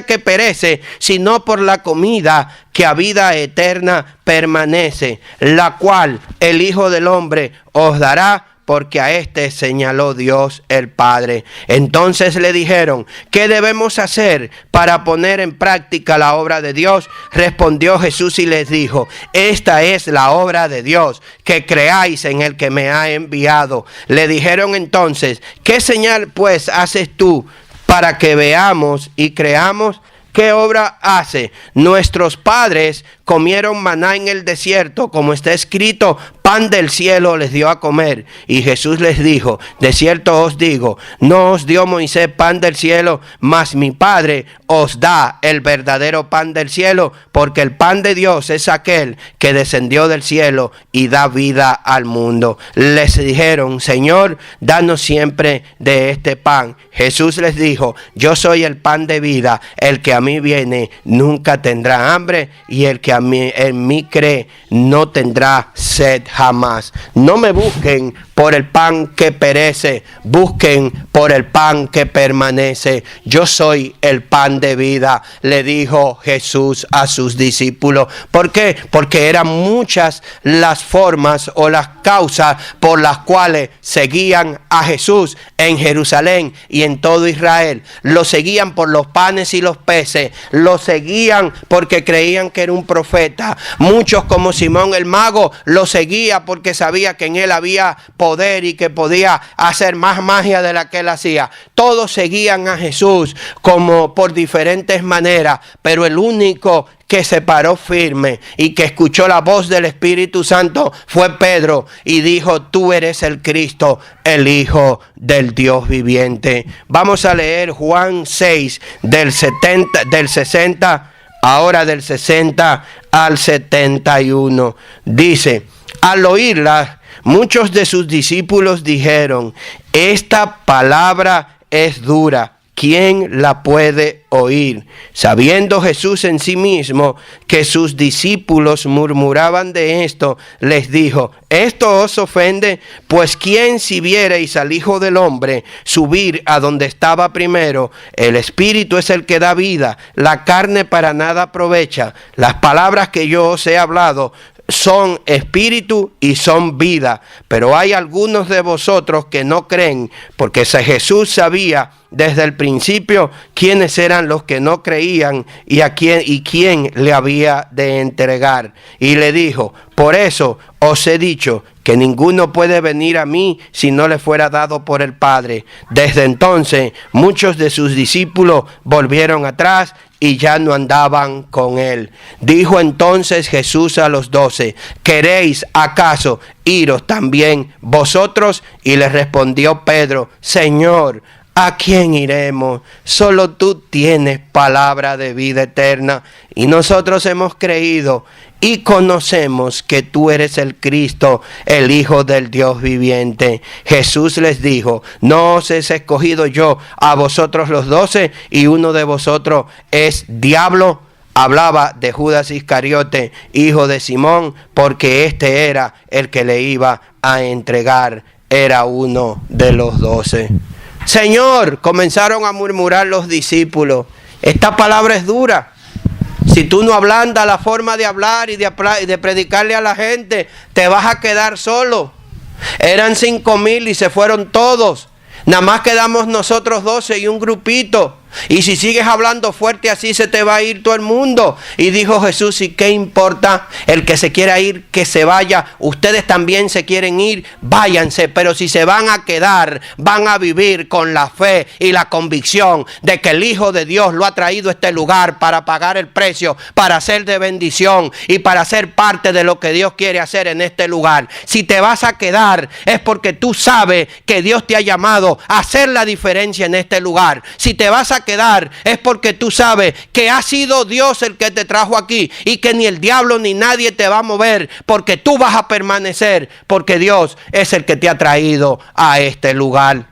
A: que perece, sino por la comida que a vida eterna permanece, la cual el Hijo del Hombre os dará, porque a este señaló Dios el Padre. Entonces le dijeron: ¿qué debemos hacer para poner en práctica la obra de Dios? Respondió Jesús y les dijo: esta es la obra de Dios, que creáis en el que me ha enviado. Le dijeron entonces: ¿qué señal pues haces tú para que veamos y creamos? ¿Qué obra hace? Nuestros padres comieron maná en el desierto, como está escrito: pan del cielo les dio a comer. Y Jesús les dijo: de cierto os digo, no os dio Moisés pan del cielo, mas mi Padre os da el verdadero pan del cielo, porque el pan de Dios es aquel que descendió del cielo y da vida al mundo. Les dijeron: Señor, danos siempre de este pan. Jesús les dijo: yo soy el pan de vida, el que a mí viene nunca tendrá hambre, y el que en mí cree no tendrá sed jamás. No me busquen por el pan que perece, busquen por el pan que permanece. Yo soy el pan de vida, le dijo Jesús a sus discípulos. ¿Por qué? Porque eran muchas las formas o las causas por las cuales seguían a Jesús en Jerusalén y en todo Israel. Lo seguían por los panes y los peces, lo seguían porque creían que era un profeta. Muchos, como Simón el mago, lo seguía porque sabía que en él había poder y que podía hacer más magia de la que él hacía. Todos seguían a Jesús como por diferentes maneras, pero el único que se paró firme y que escuchó la voz del Espíritu Santo fue Pedro, y dijo: tú eres el Cristo, el Hijo del Dios viviente. Vamos a leer Juan 6 del 60 al 71. Dice: al oírla, muchos de sus discípulos dijeron: esta palabra es dura, ¿quién la puede oír? Sabiendo Jesús en sí mismo que sus discípulos murmuraban de esto, les dijo: ¿esto os ofende? Pues ¿quién, si viereis al Hijo del Hombre subir a donde estaba primero? El Espíritu es el que da vida, la carne para nada aprovecha. Las palabras que yo os he hablado son espíritu y son vida. Pero hay algunos de vosotros que no creen, porque Jesús sabía desde el principio quiénes eran los que no creían y quién le había de entregar. Y le dijo: por eso os he dicho que ninguno puede venir a mí si no le fuera dado por el Padre. Desde entonces muchos de sus discípulos volvieron atrás y ya no andaban con él. Dijo entonces Jesús a los 12: ¿queréis acaso iros también vosotros? Y le respondió Pedro: Señor, ¿a quién iremos? Solo tú tienes palabra de vida eterna, y nosotros hemos creído y conocemos que tú eres el Cristo, el Hijo del Dios viviente. Jesús les dijo: no os he escogido yo a vosotros los 12, y uno de vosotros es diablo. Hablaba de Judas Iscariote, hijo de Simón, porque este era el que le iba a entregar. Era uno de los 12. Señor, comenzaron a murmurar los discípulos: esta palabra es dura. Si tú no ablandas la forma de hablar y de predicarle a la gente, te vas a quedar solo. Eran 5,000 y se fueron todos. Nada más quedamos nosotros 12 y un grupito. Y si sigues hablando fuerte así, se te va a ir todo el mundo. Y dijo Jesús: ¿y qué importa? El que se quiera ir, que se vaya. Ustedes también se quieren ir, váyanse. Pero si se van a quedar, van a vivir con la fe y la convicción de que el Hijo de Dios lo ha traído a este lugar para pagar el precio, para ser de bendición y para ser parte de lo que Dios quiere hacer en este lugar. Si te vas a quedar, es porque tú sabes que Dios te ha llamado a hacer la diferencia en este lugar. Si te vas a quedar, es porque tú sabes que ha sido Dios el que te trajo aquí, y que ni el diablo ni nadie te va a mover, porque tú vas a permanecer, porque Dios es el que te ha traído a este lugar.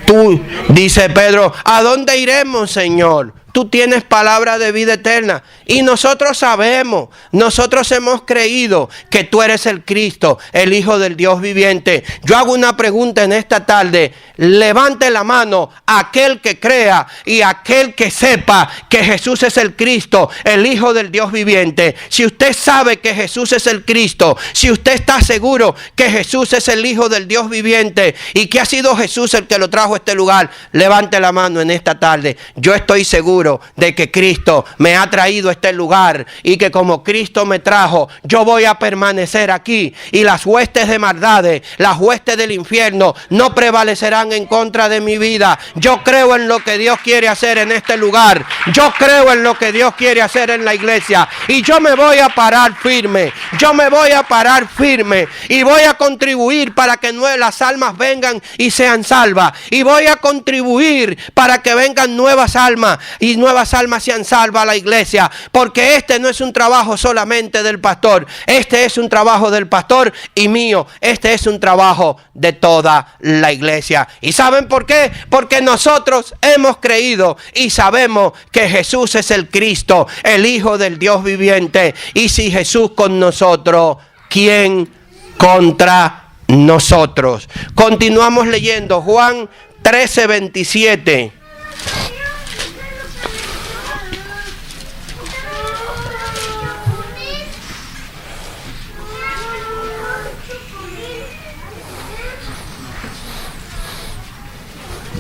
A: Tú, dice Pedro: ¿a dónde iremos, Señor? Tú tienes palabra de vida eterna. Y nosotros sabemos, nosotros hemos creído que tú eres el Cristo, el Hijo del Dios viviente. Yo hago una pregunta en esta tarde. Levante la mano aquel que crea y aquel que sepa que Jesús es el Cristo, el Hijo del Dios viviente. Si usted sabe que Jesús es el Cristo, si usted está seguro que Jesús es el Hijo del Dios viviente y que ha sido Jesús el que lo trajo a este lugar, levante la mano en esta tarde. Yo estoy seguro de que Cristo me ha traído a este lugar, y que como Cristo me trajo, yo voy a permanecer aquí, y las huestes de maldades, las huestes del infierno no prevalecerán en contra de mi vida. Yo creo en lo que Dios quiere hacer en este lugar. Yo creo en lo que Dios quiere hacer en la iglesia, y yo me voy a parar firme. Yo me voy a parar firme y voy a contribuir para que las almas vengan y sean salvas, y voy a contribuir para que vengan nuevas almas y nuevas almas sean salvas a la iglesia, porque este no es un trabajo solamente del pastor, este es un trabajo del pastor y mío, este es un trabajo de toda la iglesia. ¿Y saben por qué? Porque nosotros hemos creído y sabemos que Jesús es el Cristo, el Hijo del Dios viviente. Y si Jesús con nosotros, ¿quién contra nosotros? Continuamos leyendo Juan 13:27.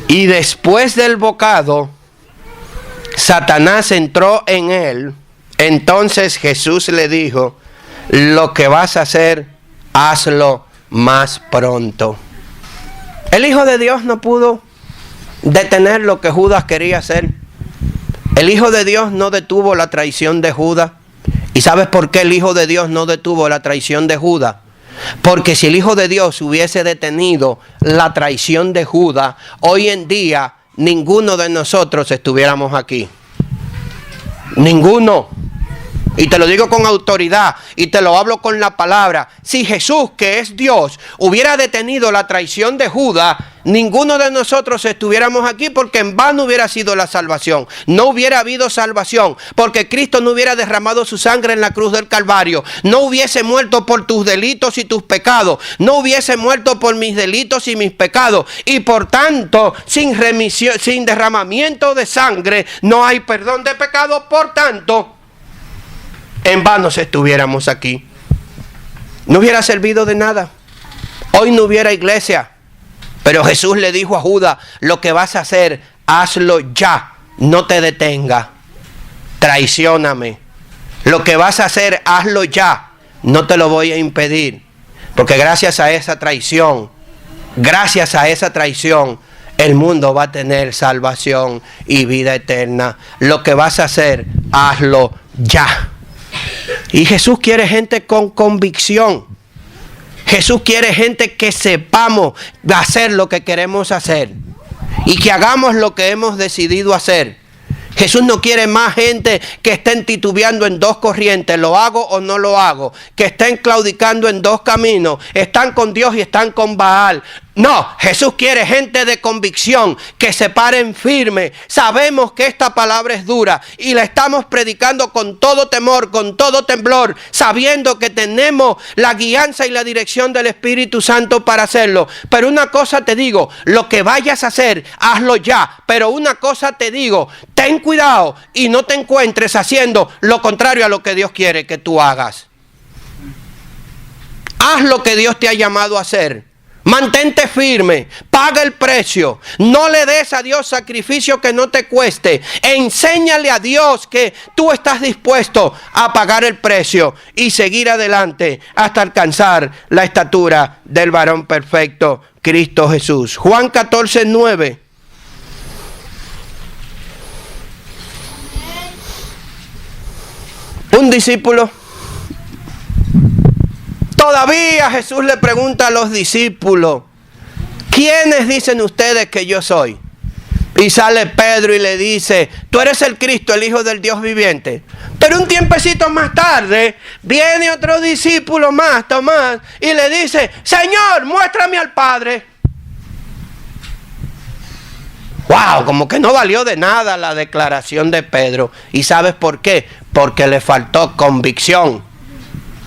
A: Y después del bocado, Satanás entró en él. Entonces Jesús le dijo: lo que vas a hacer, hazlo más pronto. El Hijo de Dios no pudo detener lo que Judas quería hacer. El Hijo de Dios no detuvo la traición de Judas. ¿Y sabes por qué el Hijo de Dios no detuvo la traición de Judas? Porque si el Hijo de Dios hubiese detenido la traición de Judas, hoy en día ninguno de nosotros estuviéramos aquí. Ninguno. Y te lo digo con autoridad y te lo hablo con la palabra. Si Jesús, que es Dios, hubiera detenido la traición de Judas, ninguno de nosotros estuviéramos aquí, porque en vano hubiera sido la salvación. No hubiera habido salvación, porque Cristo no hubiera derramado su sangre en la cruz del Calvario. No hubiese muerto por tus delitos y tus pecados. No hubiese muerto por mis delitos y mis pecados. Y por tanto, sin remisión, sin derramamiento de sangre, no hay perdón de pecados. Por tanto, en vano si estuviéramos aquí. no hubiera servido de nada. Hoy no hubiera iglesia. Pero Jesús le dijo a Judas, lo que vas a hacer, hazlo ya, no te detenga. Traicióname. Lo que vas a hacer, hazlo ya, no te lo voy a impedir. Porque gracias a esa traición, el mundo va a tener salvación y vida eterna. Lo que vas a hacer, hazlo ya. Y Jesús quiere gente con convicción. Jesús quiere gente que sepamos hacer lo que queremos hacer y que hagamos lo que hemos decidido hacer. Jesús no quiere más gente que estén titubeando en dos corrientes, lo hago o no lo hago, que estén claudicando en dos caminos, están con Dios y están con Baal. No, Jesús quiere gente de convicción, que se paren firme. Sabemos que esta palabra es dura y la estamos predicando con todo temor, con todo temblor, sabiendo que tenemos la guianza y la dirección del Espíritu Santo para hacerlo. Pero una cosa te digo, lo que vayas a hacer, hazlo ya. Pero una cosa te digo, ten cuidado y no te encuentres haciendo lo contrario a lo que Dios quiere que tú hagas. Haz lo que Dios te ha llamado a hacer. Mantente firme, paga el precio, no le des a Dios sacrificio que no te cueste. Enséñale a Dios que tú estás dispuesto a pagar el precio y seguir adelante hasta alcanzar la estatura del varón perfecto, Cristo Jesús. Juan 14:9. Un discípulo. Todavía Jesús le pregunta a los discípulos, ¿quiénes dicen ustedes que yo soy? Y sale Pedro y le dice, tú eres el Cristo, el Hijo del Dios viviente. Pero un tiempecito más tarde, viene otro discípulo más, Tomás, y le dice, Señor, muéstrame al Padre. Wow, como que no valió de nada la declaración de Pedro. ¿Y sabes por qué? Porque le faltó convicción.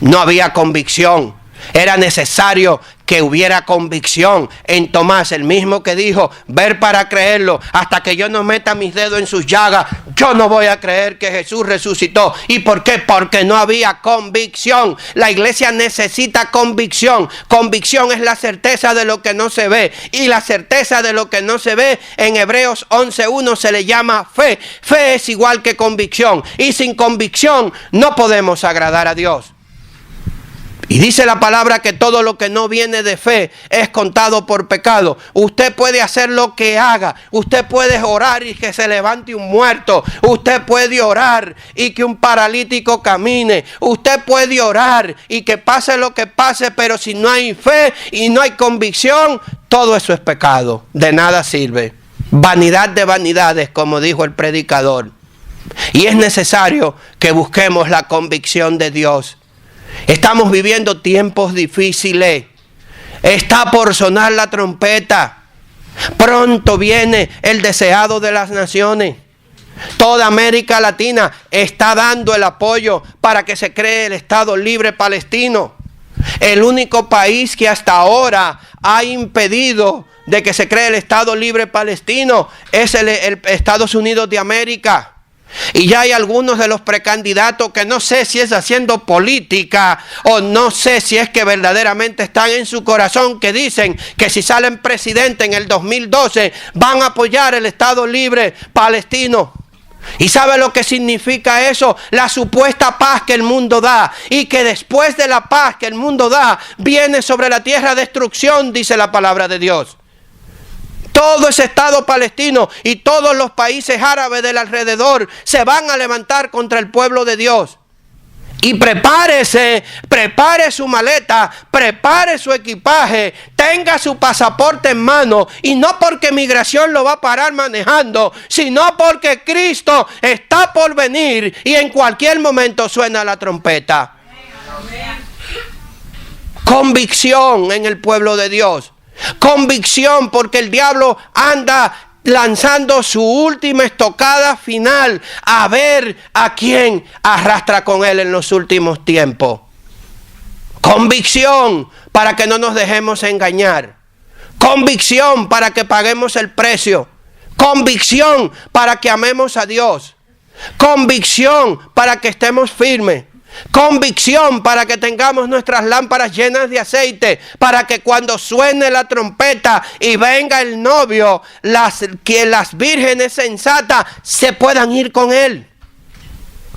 A: No había convicción. Era necesario que hubiera convicción en Tomás, el mismo que dijo, ver para creerlo, hasta que yo no meta mis dedos en sus llagas, yo no voy a creer que Jesús resucitó. ¿Y por qué? Porque no había convicción. La iglesia necesita convicción. Convicción es la certeza de lo que no se ve, y la certeza de lo que no se ve en Hebreos 11:1 se le llama fe. Fe es igual que convicción, y sin convicción no podemos agradar a Dios. Y dice la palabra que todo lo que no viene de fe es contado por pecado. Usted puede hacer lo que haga. Usted puede orar y que se levante un muerto. Usted puede orar y que un paralítico camine. Usted puede orar y que pase lo que pase, pero si no hay fe y no hay convicción, todo eso es pecado. De nada sirve. Vanidad de vanidades, como dijo el predicador. Y es necesario que busquemos la convicción de Dios. Estamos viviendo tiempos difíciles. Está por sonar la trompeta. Pronto viene el deseado de las naciones. Toda América Latina está dando el apoyo para que se cree el Estado Libre Palestino. El único país que hasta ahora ha impedido de que se cree el Estado Libre Palestino es el Estados Unidos de América. Y ya hay algunos de los precandidatos que no sé si es haciendo política o no sé si es que verdaderamente están en su corazón, que dicen que si salen presidente en el 2012 van a apoyar el Estado Libre Palestino. ¿Y sabe lo que significa eso? La supuesta paz que el mundo da, y que después de la paz que el mundo da viene sobre la tierra destrucción, dice la palabra de Dios. Todo ese Estado palestino y todos los países árabes del alrededor se van a levantar contra el pueblo de Dios. Y prepárese, prepare su maleta, prepare su equipaje, tenga su pasaporte en mano, y no porque migración lo va a parar manejando, sino porque Cristo está por venir y en cualquier momento suena la trompeta. Convicción en el pueblo de Dios. Convicción porque el diablo anda lanzando su última estocada final a ver a quién arrastra con él en los últimos tiempos. Convicción para que no nos dejemos engañar. Convicción para que paguemos el precio. Convicción para que amemos a Dios. Convicción para que estemos firmes. Convicción para que tengamos nuestras lámparas llenas de aceite, para que cuando suene la trompeta y venga el novio, que las vírgenes sensatas se puedan ir con él.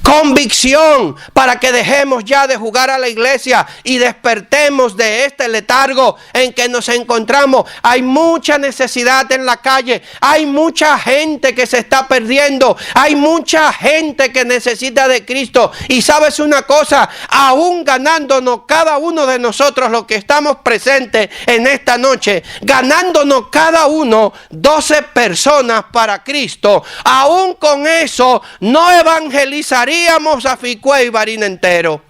A: Convicción para que dejemos ya de jugar a la iglesia y despertemos de este letargo en que nos encontramos. Hay mucha necesidad en la calle, hay mucha gente que se está perdiendo, hay mucha gente que necesita de Cristo. Y sabes una cosa, aún ganándonos cada uno de nosotros los que estamos presentes en esta noche, ganándonos cada uno 12 personas para Cristo, aún con eso no evangelizaríamos a Ficue y Barina entero.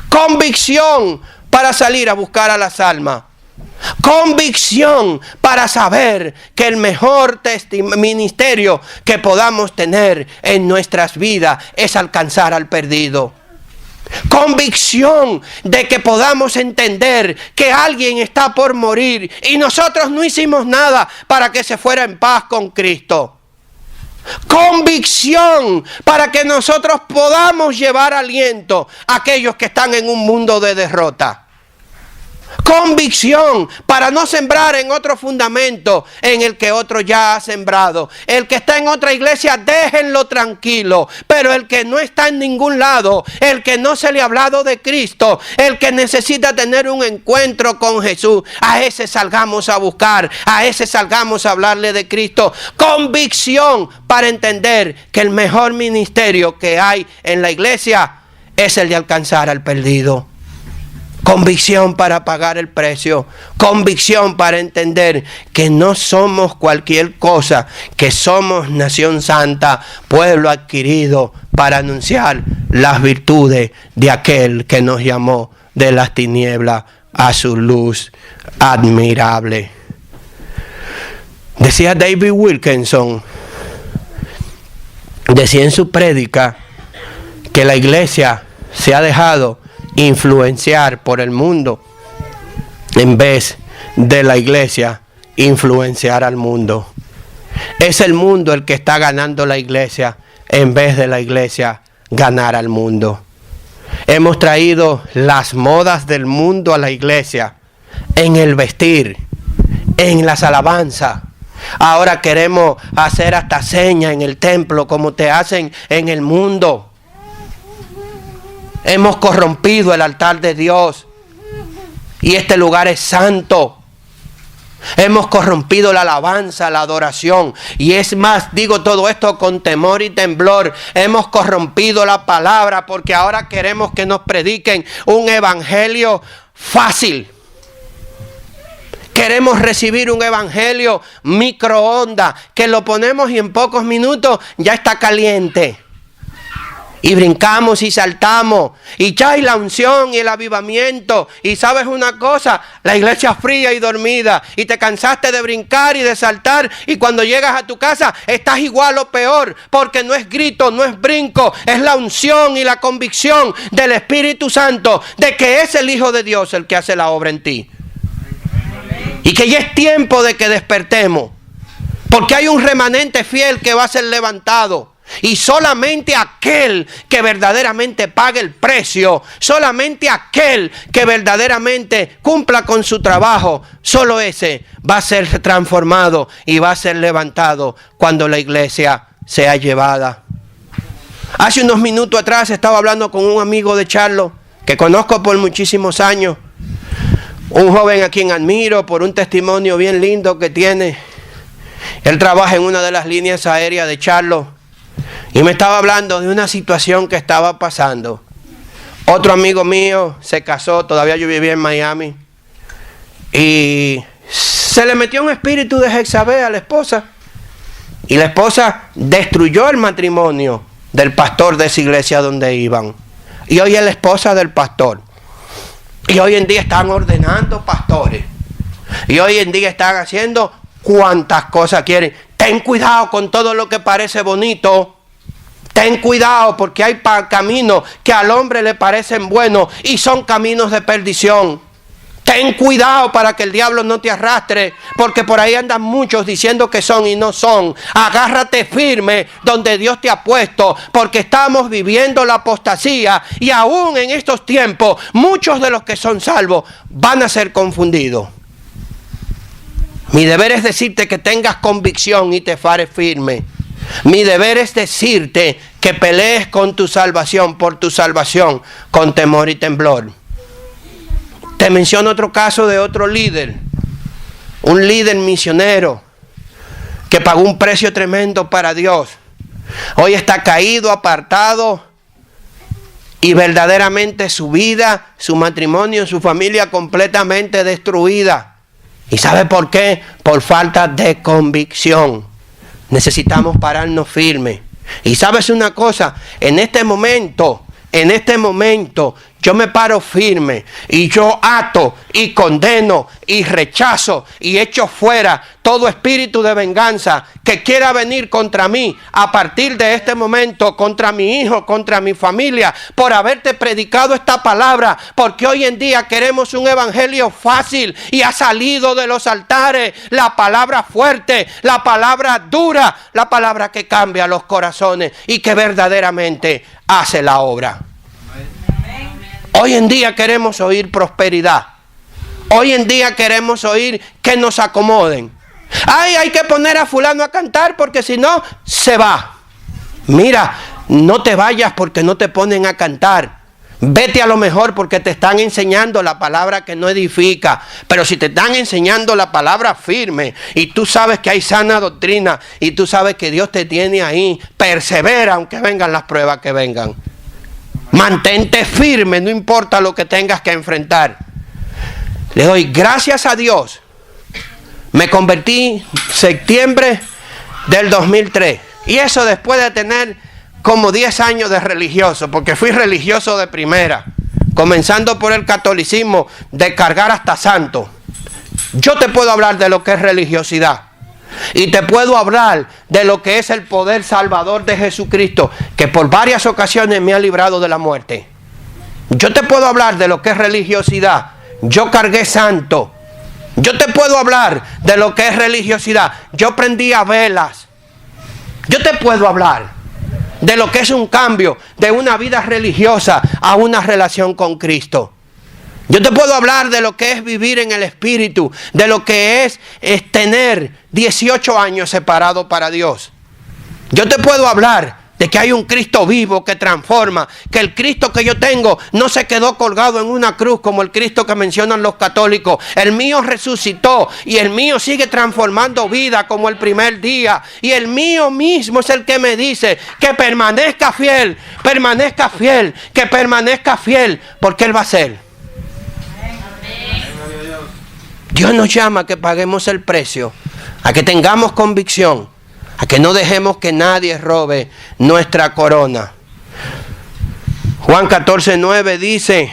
A: Convicción para salir a buscar a las almas. Convicción para saber que el mejor ministerio que podamos tener en nuestras vidas es alcanzar al perdido. Convicción de que podamos entender que alguien está por morir y nosotros no hicimos nada para que se fuera en paz con Cristo. Convicción para que nosotros podamos llevar aliento a aquellos que están en un mundo de derrota. Convicción para no sembrar en otro fundamento en el que otro ya ha sembrado. El que está en otra iglesia, déjenlo tranquilo. Pero el que no está en ningún lado, el que no se le ha hablado de Cristo, el que necesita tener un encuentro con Jesús, a ese salgamos a buscar, a ese salgamos a hablarle de Cristo. Convicción para entender que el mejor ministerio que hay en la iglesia es el de alcanzar al perdido. Convicción para pagar el precio. Convicción para entender que no somos cualquier cosa, que somos nación santa, pueblo adquirido para anunciar las virtudes de aquel que nos llamó de las tinieblas a su luz admirable. Decía David Wilkerson, decía en su prédica que la iglesia se ha dejado influenciar por el mundo en vez de la iglesia influenciar al mundo. Es el mundo el que está ganando la iglesia en vez de la iglesia ganar al mundo. Hemos traído las modas del mundo a la iglesia en el vestir, en las alabanzas. Ahora queremos hacer hasta señas en el templo como te hacen en el mundo. Hemos corrompido el altar de Dios y este lugar es santo. Hemos corrompido la alabanza, la adoración. Y es más, digo todo esto con temor y temblor. Hemos corrompido la palabra porque ahora queremos que nos prediquen un evangelio fácil. Queremos recibir un evangelio microondas que lo ponemos y en pocos minutos ya está caliente. Y brincamos y saltamos y echáis la unción y el avivamiento. Y sabes una cosa, la iglesia fría y dormida. Y te cansaste de brincar y de saltar. Y cuando llegas a tu casa estás igual o peor. Porque no es grito, no es brinco. Es la unción y la convicción del Espíritu Santo de que es el Hijo de Dios el que hace la obra en ti. Y que ya es tiempo de que despertemos. Porque hay un remanente fiel que va a ser levantado. Y solamente aquel que verdaderamente pague el precio, solamente aquel que verdaderamente cumpla con su trabajo, solo ese va a ser transformado y va a ser levantado cuando la iglesia sea llevada. Hace unos minutos atrás estaba hablando con un amigo de Charlo que conozco por muchísimos años, un joven a quien admiro por un testimonio bien lindo que tiene. Él trabaja en una de las líneas aéreas de Charlo. Y me estaba hablando de una situación que estaba pasando. Otro amigo mío se casó, todavía yo vivía en Miami. Y se le metió un espíritu de Jezabel a la esposa. Y la esposa destruyó el matrimonio del pastor de esa iglesia donde iban. Y hoy es la esposa del pastor. Y hoy en día están ordenando pastores. Y hoy en día están haciendo cuantas cosas quieren. Ten cuidado con todo lo que parece bonito. Ten cuidado porque hay caminos que al hombre le parecen buenos y son caminos de perdición. Ten cuidado para que el diablo no te arrastre, porque por ahí andan muchos diciendo que son y no son. Agárrate firme donde Dios te ha puesto, porque estamos viviendo la apostasía y aún en estos tiempos muchos de los que son salvos van a ser confundidos. Mi deber es decirte que tengas convicción y te fares firme. Mi deber es decirte que pelees con tu salvación, por tu salvación, con temor y temblor. Te menciono otro caso de otro líder, un líder misionero que pagó un precio tremendo para Dios. Hoy está caído, apartado, y verdaderamente su vida, su matrimonio, su familia completamente destruida. ¿Y sabe por qué? Por falta de convicción. Necesitamos pararnos firmes. Y sabes una cosa, en este momento yo me paro firme y yo ato y condeno y rechazo y echo fuera todo espíritu de venganza que quiera venir contra mí a partir de este momento, contra mi hijo, contra mi familia, por haberte predicado esta palabra, porque hoy en día queremos un evangelio fácil y ha salido de los altares la palabra fuerte, la palabra dura, la palabra que cambia los corazones y que verdaderamente hace la obra. Hoy en día queremos oír prosperidad. Hoy en día queremos oír que nos acomoden. Ay, hay que poner a fulano a cantar porque si no, se va. Mira, no te vayas porque no te ponen a cantar. Vete a lo mejor porque te están enseñando la palabra que no edifica. Pero si te están enseñando la palabra firme y tú sabes que hay sana doctrina y tú sabes que Dios te tiene ahí, persevera aunque vengan las pruebas que vengan. Mantente firme, no importa lo que tengas que enfrentar. Le doy gracias a Dios. Me convertí septiembre del 2003. Y eso después de tener como 10 años de religioso, porque fui religioso de primera, comenzando por el catolicismo, de cargar hasta santo. Yo te puedo hablar de lo que es religiosidad. Y te puedo hablar de lo que es el poder salvador de Jesucristo, que por varias ocasiones me ha librado de la muerte. Yo te puedo hablar de lo que es religiosidad. Yo cargué santo. Yo te puedo hablar de lo que es religiosidad. Yo prendía velas. Yo te puedo hablar de lo que es un cambio de una vida religiosa a una relación con Cristo. Yo te puedo hablar de lo que es vivir en el Espíritu, de lo que es tener 18 años separado para Dios. Yo te puedo hablar de que hay un Cristo vivo que transforma, que el Cristo que yo tengo no se quedó colgado en una cruz como el Cristo que mencionan los católicos. El mío resucitó y el mío sigue transformando vida como el primer día. Y el mío mismo es el que me dice que permanezca fiel, que permanezca fiel, porque Él va a ser. Dios nos llama a que paguemos el precio, a que tengamos convicción, a que no dejemos que nadie robe nuestra corona. Juan 14:9 dice,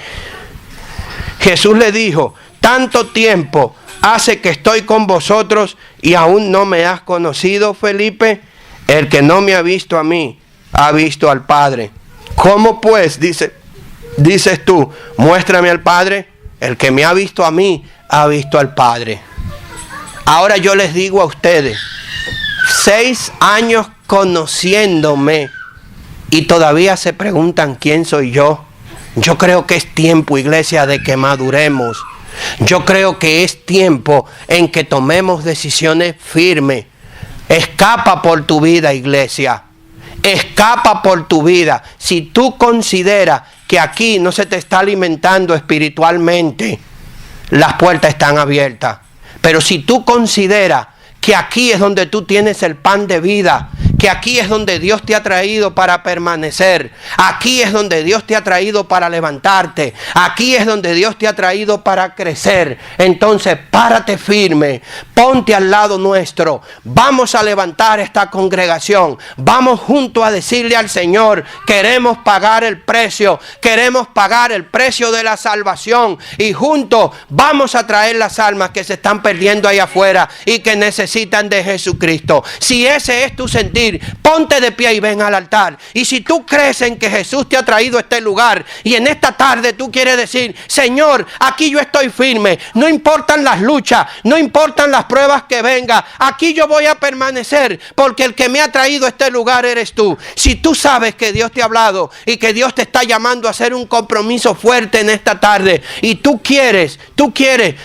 A: Jesús le dijo, tanto tiempo hace que estoy con vosotros y aún no me has conocido, Felipe. El que no me ha visto a mí, ha visto al Padre. ¿Cómo pues, dices tú, muéstrame al Padre? El que me ha visto a mí, ha visto al Padre. Ahora yo les digo a ustedes, 6 años conociéndome y todavía se preguntan quién soy yo. Yo creo que es tiempo, iglesia, de que maduremos. Yo creo que es tiempo en que tomemos decisiones firmes. Escapa por tu vida, iglesia. Escapa por tu vida. Si tú consideras que aquí no se te está alimentando espiritualmente, las puertas están abiertas. Pero si tú consideras que aquí es donde tú tienes el pan de vida, que aquí es donde Dios te ha traído para permanecer, aquí es donde Dios te ha traído para levantarte, aquí es donde Dios te ha traído para crecer, entonces párate firme, ponte al lado nuestro, vamos a levantar esta congregación, vamos juntos a decirle al Señor, queremos pagar el precio de la salvación y juntos vamos a traer las almas que se están perdiendo ahí afuera y que necesitan de Jesucristo. Si ese es tu sentir, decir, ponte de pie y ven al altar. Y si tú crees en que Jesús te ha traído a este lugar y en esta tarde tú quieres decir, Señor, aquí yo estoy firme, no importan las luchas, no importan las pruebas que vengan, aquí yo voy a permanecer porque el que me ha traído a este lugar eres tú. Si tú sabes que Dios te ha hablado y que Dios te está llamando a hacer un compromiso fuerte en esta tarde y tú quieres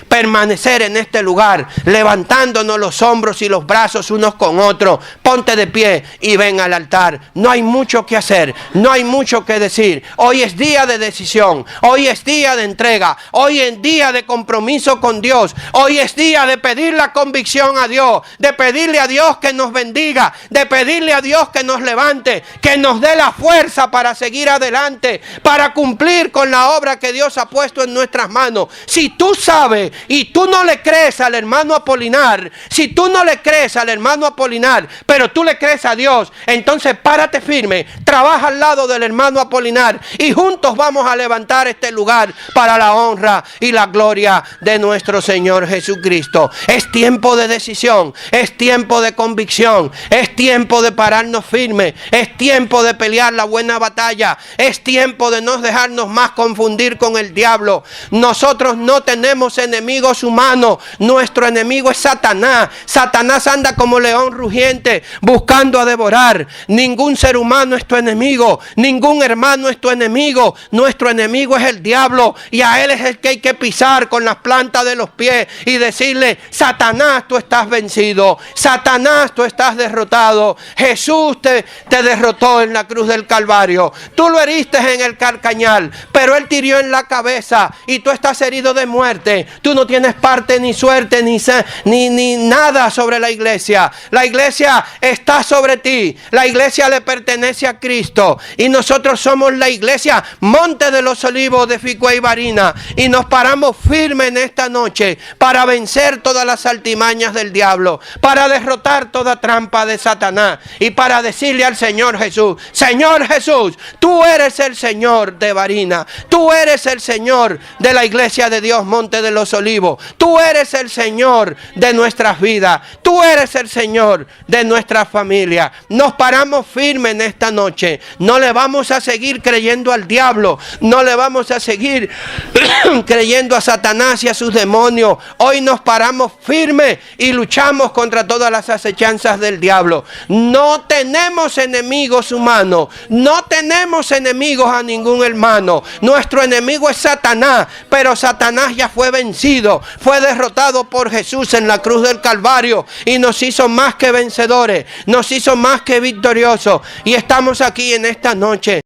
A: permanecer en este lugar, levantándonos los hombros y los brazos unos con otros, ponte de pie y ven al altar. No hay mucho que hacer, no hay mucho que decir. Hoy es día de decisión, hoy es día de entrega, hoy es día de compromiso con Dios, hoy es día de pedir la convicción a Dios, de pedirle a Dios que nos bendiga, de pedirle a Dios que nos levante, que nos dé la fuerza para seguir adelante, para cumplir con la obra que Dios ha puesto en nuestras manos. Si tú sabes y tú no le crees al hermano Apolinar, si tú no le crees al hermano Apolinar, pero tú le crees a Dios, entonces párate firme, trabaja al lado del hermano Apolinar y juntos vamos a levantar este lugar para la honra y la gloria de nuestro Señor Jesucristo. Es tiempo de decisión, es tiempo de convicción, es tiempo de pararnos firmes, es tiempo de pelear la buena batalla, es tiempo de no dejarnos más confundir con el diablo. Nosotros no tenemos enemigos humanos, nuestro enemigo es Satanás. Satanás anda como león rugiente buscando a devorar. Ningún ser humano es tu enemigo, ningún hermano es tu enemigo. Nuestro enemigo es el diablo y a él es el que hay que pisar con las plantas de los pies y decirle, Satanás, tú estás vencido, Satanás, tú estás derrotado. Jesús te derrotó en la cruz del Calvario, tú lo heriste en el carcañal, pero él te hirió en la cabeza y tú estás herido de muerte. Tú no tienes parte ni suerte ni nada sobre la iglesia. La iglesia está sobre ti, la iglesia le pertenece a Cristo y nosotros somos la iglesia Monte de los Olivos de Ficua y Barina y nos paramos firmes en esta noche para vencer todas las altimañas del diablo, para derrotar toda trampa de Satanás y para decirle al Señor Jesús, Señor Jesús, tú eres el Señor de Barina, tú eres el Señor de la iglesia de Dios Monte de los Olivos, tú eres el Señor de nuestras vidas, tú eres el Señor de nuestra familia. Nos paramos firmes en esta noche, no le vamos a seguir creyendo al diablo, no le vamos a seguir creyendo a Satanás y a sus demonios. Hoy nos paramos firmes y luchamos contra todas las acechanzas del diablo. No tenemos enemigos humanos, no tenemos enemigos a ningún hermano. Nuestro enemigo es Satanás, pero Satanás ya fue vencido, fue derrotado por Jesús en la cruz del Calvario y nos hizo más que vencedores, nos hizo más que victoriosos y estamos aquí en esta noche